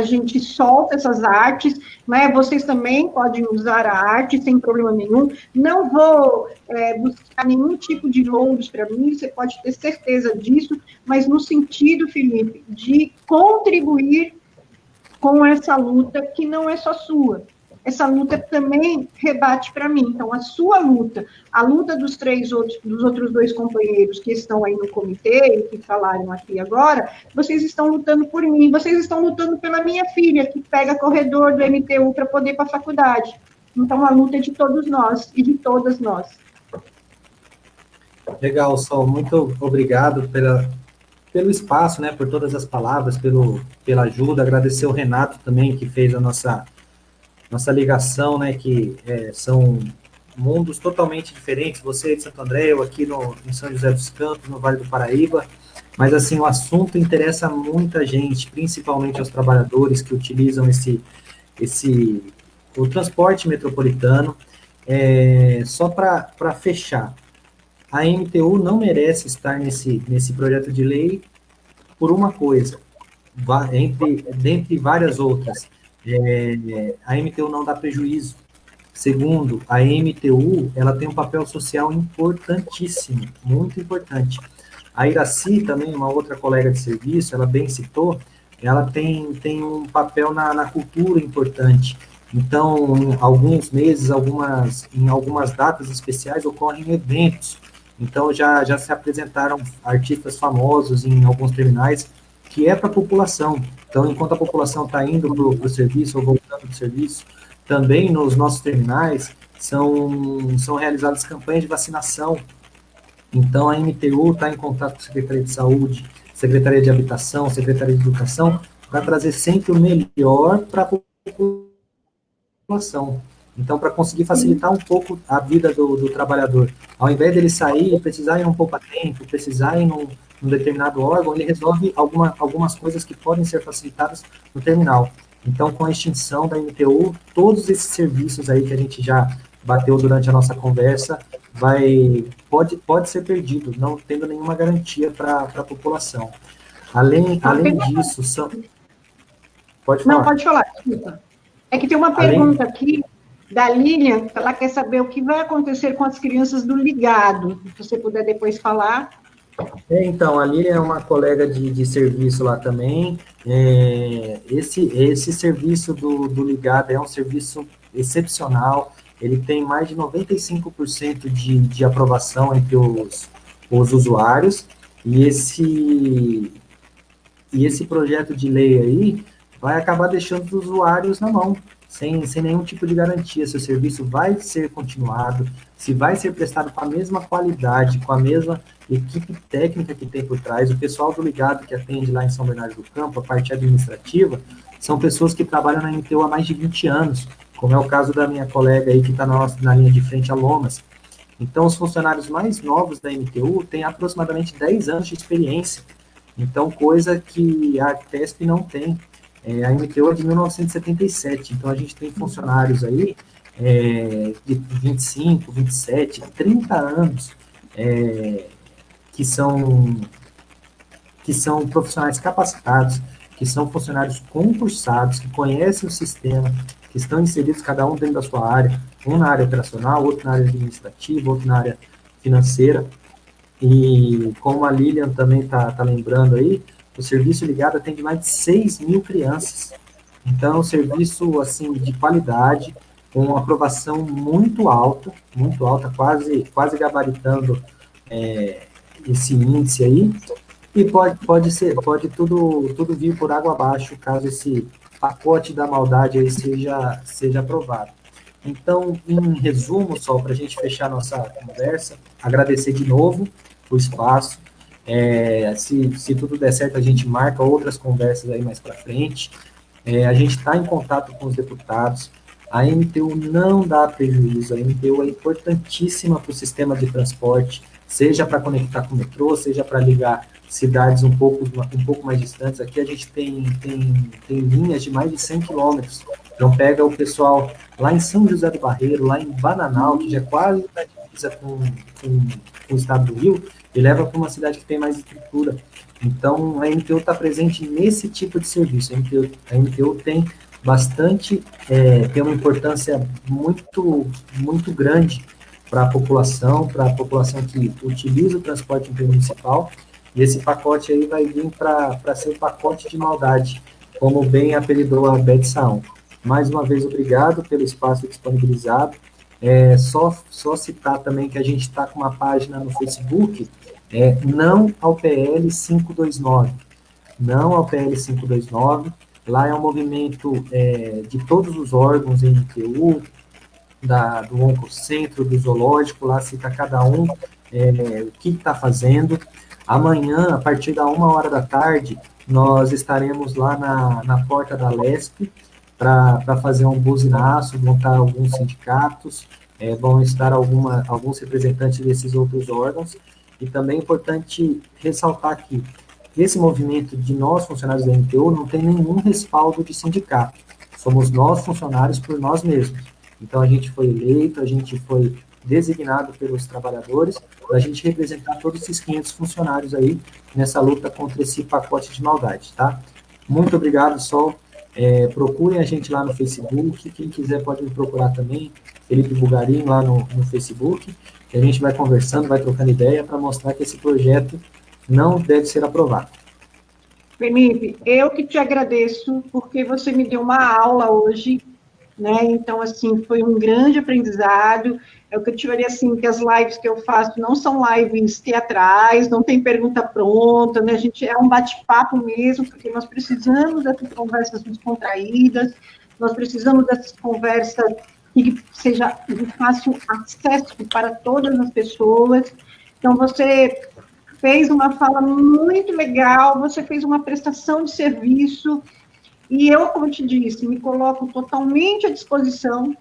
gente solta essas artes, né? Vocês também podem usar a arte sem problema nenhum. Não vou buscar nenhum tipo de louros para mim, você pode ter certeza disso, mas no sentido, Felipe, de contribuir com essa luta que não é só sua. Essa luta também rebate para mim. Então, a sua luta, a luta dos outros dois companheiros que estão aí no comitê, que falaram aqui agora, vocês estão lutando por mim, vocês estão lutando pela minha filha, que pega corredor do MTU para poder ir para a faculdade. Então, a luta é de todos nós e de todas nós. Legal, Sol. Muito obrigado pelo espaço, né, por todas as palavras, pela ajuda. Agradecer o Renato também, que fez a nossa ligação, né, que são mundos totalmente diferentes, você de Santo André, eu aqui em São José dos Campos, no Vale do Paraíba, mas assim, o assunto interessa muita gente, principalmente aos trabalhadores que utilizam o transporte metropolitano. Só para fechar, a MTU não merece estar nesse projeto de lei por uma coisa, dentre várias outras. A MTU não dá prejuízo. Segundo, a MTU ela tem um papel social importantíssimo, muito importante. A Iraci, também, uma outra colega de serviço, ela bem citou, ela tem um papel na cultura importante. Então, em alguns meses, em algumas datas especiais, ocorrem eventos. Então, já se apresentaram artistas famosos em alguns terminais, que é para a população. Então, enquanto a população está indo para o serviço ou voltando para o serviço, também nos nossos terminais são realizadas campanhas de vacinação. Então, a MTU está em contato com a Secretaria de Saúde, Secretaria de Habitação, Secretaria de Educação, para trazer sempre o melhor para a população. Então, para conseguir facilitar um pouco a vida do trabalhador, ao invés dele sair e precisar ir num poupa-tempo, precisar ir num determinado órgão, ele resolve algumas coisas que podem ser facilitadas no terminal. Então, com a extinção da MTU, todos esses serviços aí que a gente já bateu durante a nossa conversa, pode ser perdido, não tendo nenhuma garantia para a população. Além disso, pode falar. Não, pode falar, desculpa. É que tem uma pergunta aqui da Lilian, ela quer saber o que vai acontecer com as crianças do ligado. Se você puder depois falar. Então, a Lilian é uma colega de serviço lá também. Esse serviço do ligado é um serviço excepcional. Ele tem mais de 95% de aprovação entre os usuários. E esse projeto de lei aí vai acabar deixando os usuários na mão, sem nenhum tipo de garantia, se o serviço vai ser continuado, se vai ser prestado com a mesma qualidade, com a mesma equipe técnica que tem por trás. O pessoal do ligado que atende lá em São Bernardo do Campo, a parte administrativa, são pessoas que trabalham na MTU há mais de 20 anos, como é o caso da minha colega aí que está na linha de frente, a Lomas. Então, os funcionários mais novos da MTU têm aproximadamente 10 anos de experiência, então, coisa que a TESP não tem. A MTU é de 1977, então a gente tem funcionários aí de 25, 27, 30 anos que são profissionais capacitados, que são funcionários concursados, que conhecem o sistema, que estão inseridos cada um dentro da sua área, um na área operacional, outro na área administrativa, outro na área financeira. E como a Lilian também está lembrando aí, o serviço ligado atende mais de 6 mil crianças. Então, é um serviço, assim, de qualidade, com aprovação muito alta, quase gabaritando esse índice aí. E pode tudo vir por água abaixo, caso esse pacote da maldade aí seja aprovado. Então, em resumo, só para a gente fechar nossa conversa, agradecer de novo o espaço. Se tudo der certo, a gente marca outras conversas aí mais para frente. A gente está em contato com os deputados. A MTU não dá prejuízo, a MTU é importantíssima para o sistema de transporte, seja para conectar com o metrô, seja para ligar cidades um pouco mais distantes. Aqui a gente tem linhas de mais de 100 quilômetros. Então, pega o pessoal lá em São José do Barreiro, lá em Bananal, que já é quase na divisa com o estado do Rio, e leva para uma cidade que tem mais estrutura. Então, a MTU está presente nesse tipo de serviço. A MTU tem tem uma importância muito, muito grande para a população que utiliza o transporte intermunicipal, e esse pacote aí vai vir para ser o pacote de maldade, como bem apelidou a Beth Saon. Mais uma vez, obrigado pelo espaço disponibilizado. Só citar também que a gente está com uma página no Facebook, Não ao PL 529. Não ao PL 529. Lá é um movimento de todos os órgãos MTU, do Oncocentro, do Zoológico, lá cita cada um o que está fazendo. Amanhã, a partir da 1h da tarde, nós estaremos lá na porta da LESP para fazer um buzinaço, vão estar alguns sindicatos, vão estar alguns representantes desses outros órgãos, e também é importante ressaltar aqui, esse movimento de nós, funcionários da MTU, não tem nenhum respaldo de sindicato, somos nós, funcionários, por nós mesmos. Então, a gente foi eleito, a gente foi designado pelos trabalhadores, para a gente representar todos esses 500 funcionários aí nessa luta contra esse pacote de maldade, tá? Muito obrigado, Sol. Procurem a gente lá no Facebook, quem quiser pode me procurar também, Felipe Bugarin, lá no Facebook, que a gente vai conversando, vai trocando ideia para mostrar que esse projeto não deve ser aprovado. Felipe, eu que te agradeço, porque você me deu uma aula hoje, né? Então, assim, foi um grande aprendizado. É o que eu te falei, assim, que as lives que eu faço não são lives teatrais, não tem pergunta pronta, né? A gente é um bate-papo mesmo, porque nós precisamos dessas conversas descontraídas, nós precisamos dessas conversas que seja de fácil acesso para todas as pessoas. Então, você fez uma fala muito legal, você fez uma prestação de serviço, e eu, como te disse, me coloco totalmente à disposição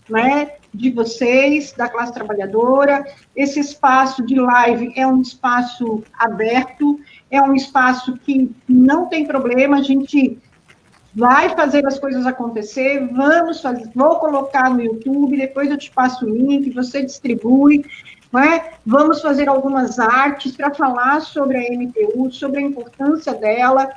né, de vocês, da classe trabalhadora. Esse espaço de live é um espaço aberto, é um espaço que não tem problema, a gente vai fazer as coisas acontecer, vamos fazer, vou colocar no YouTube, depois eu te passo o link, você distribui, né? Vamos fazer algumas artes para falar sobre a MTU, sobre a importância dela,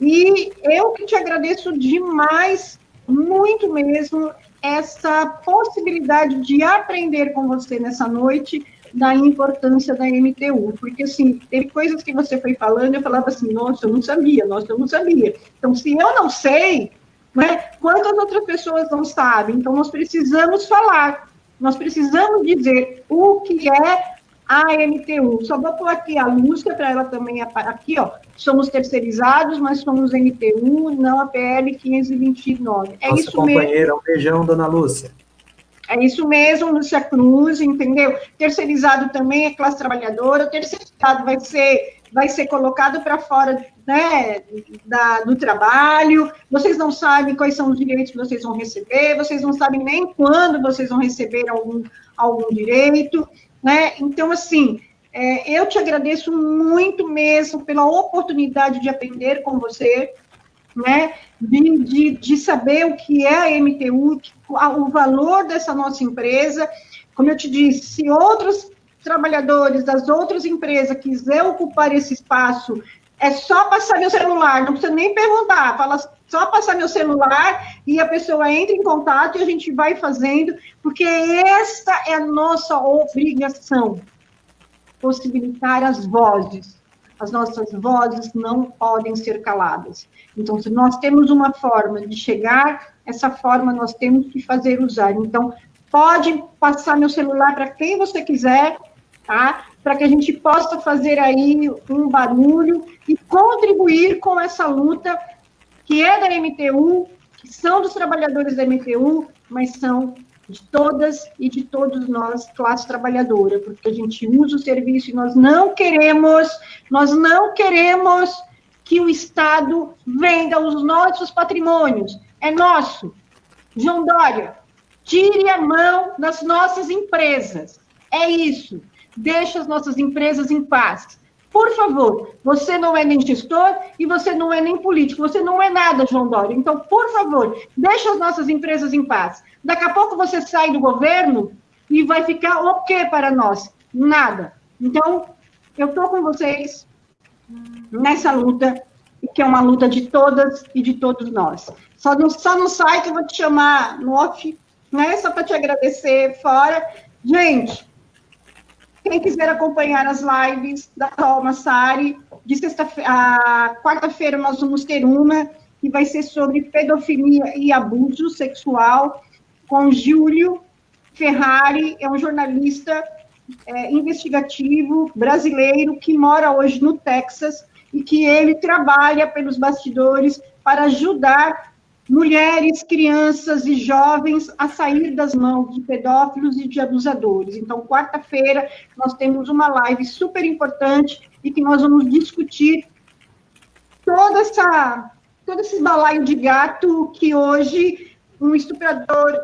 e eu que te agradeço demais, muito mesmo, essa possibilidade de aprender com você nessa noite da importância da MTU, porque, assim, teve coisas que você foi falando, eu falava assim, nossa, eu não sabia. Então, se eu não sei, né, quantas outras pessoas não sabem? Então, nós precisamos falar, nós precisamos dizer o que é a MTU. Só vou pôr aqui a Lúcia, para ela também, aqui, ó, somos terceirizados, mas somos MTU, não a PL 529. É nossa isso companheira, mesmo. Um beijão, dona Lúcia. É isso mesmo, Lúcia Cruz, entendeu? Terceirizado também é classe trabalhadora, o terceirizado vai ser colocado para fora, né, do trabalho, vocês não sabem quais são os direitos que vocês vão receber, vocês não sabem nem quando vocês vão receber algum direito, né? Então, assim, eu te agradeço muito mesmo pela oportunidade de aprender com você, né, de saber o que é a MTU, o valor dessa nossa empresa. Como eu te disse, se outros trabalhadores das outras empresas quiserem ocupar esse espaço, é só passar meu celular, não precisa nem perguntar, fala só passar meu celular e a pessoa entra em contato e a gente vai fazendo, porque essa é a nossa obrigação, possibilitar as vozes. As nossas vozes não podem ser caladas. Então, se nós temos uma forma de chegar, essa forma nós temos que fazer usar. Então, pode passar meu celular para quem você quiser, tá? Para que a gente possa fazer aí um barulho e contribuir com essa luta que é da MTU, que são dos trabalhadores da MTU, mas são de todas e de todos nós, classe trabalhadora, porque a gente usa o serviço e nós não queremos que o Estado venda os nossos patrimônios. É nosso. João Dória, tire a mão das nossas empresas. É isso. Deixa as nossas empresas em paz. Por favor, você não é nem gestor e você não é nem político, você não é nada, João Dória. Então, por favor, deixa as nossas empresas em paz. Daqui a pouco você sai do governo e vai ficar o quê para nós? Nada. Então, eu estou com vocês nessa luta, que é uma luta de todas e de todos nós. Só não sai que eu vou te chamar no off, né? Só para te agradecer fora. Gente, quem quiser acompanhar as lives da Thalma Sari, de quarta-feira nós vamos ter uma que vai ser sobre pedofilia e abuso sexual, com Júlio Ferrari, é um jornalista investigativo brasileiro que mora hoje no Texas e que ele trabalha pelos bastidores para ajudar mulheres, crianças e jovens a sair das mãos de pedófilos e de abusadores. Então, quarta-feira, nós temos uma live super importante e que nós vamos discutir todo esse balaio de gato que hoje um estuprador,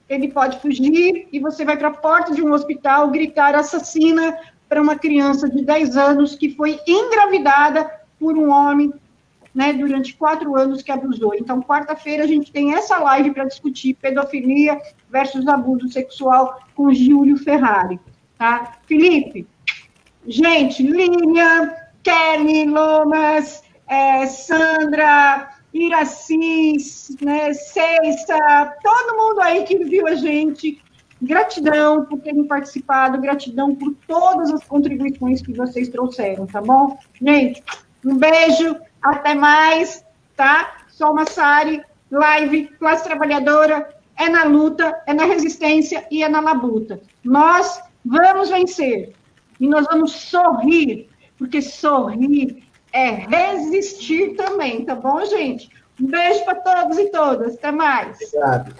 ele pode fugir e você vai para a porta de um hospital gritar assassina para uma criança de 10 anos que foi engravidada por um homem, né, durante 4 anos que abusou. Então, quarta-feira, a gente tem essa live para discutir pedofilia versus abuso sexual com Júlio Ferrari, tá? Felipe, gente, Lilian, Kelly, Lomas, Sandra, Iraci, né, Ceissa, todo mundo aí que viu a gente, gratidão por terem participado, gratidão por todas as contribuições que vocês trouxeram, tá bom? Gente, um beijo, até mais, tá? Sou Massari, live, classe trabalhadora, é na luta, é na resistência e é na labuta. Nós vamos vencer e nós vamos sorrir, porque sorrir é resistir também, tá bom, gente? Um beijo para todos e todas, até mais. Obrigado.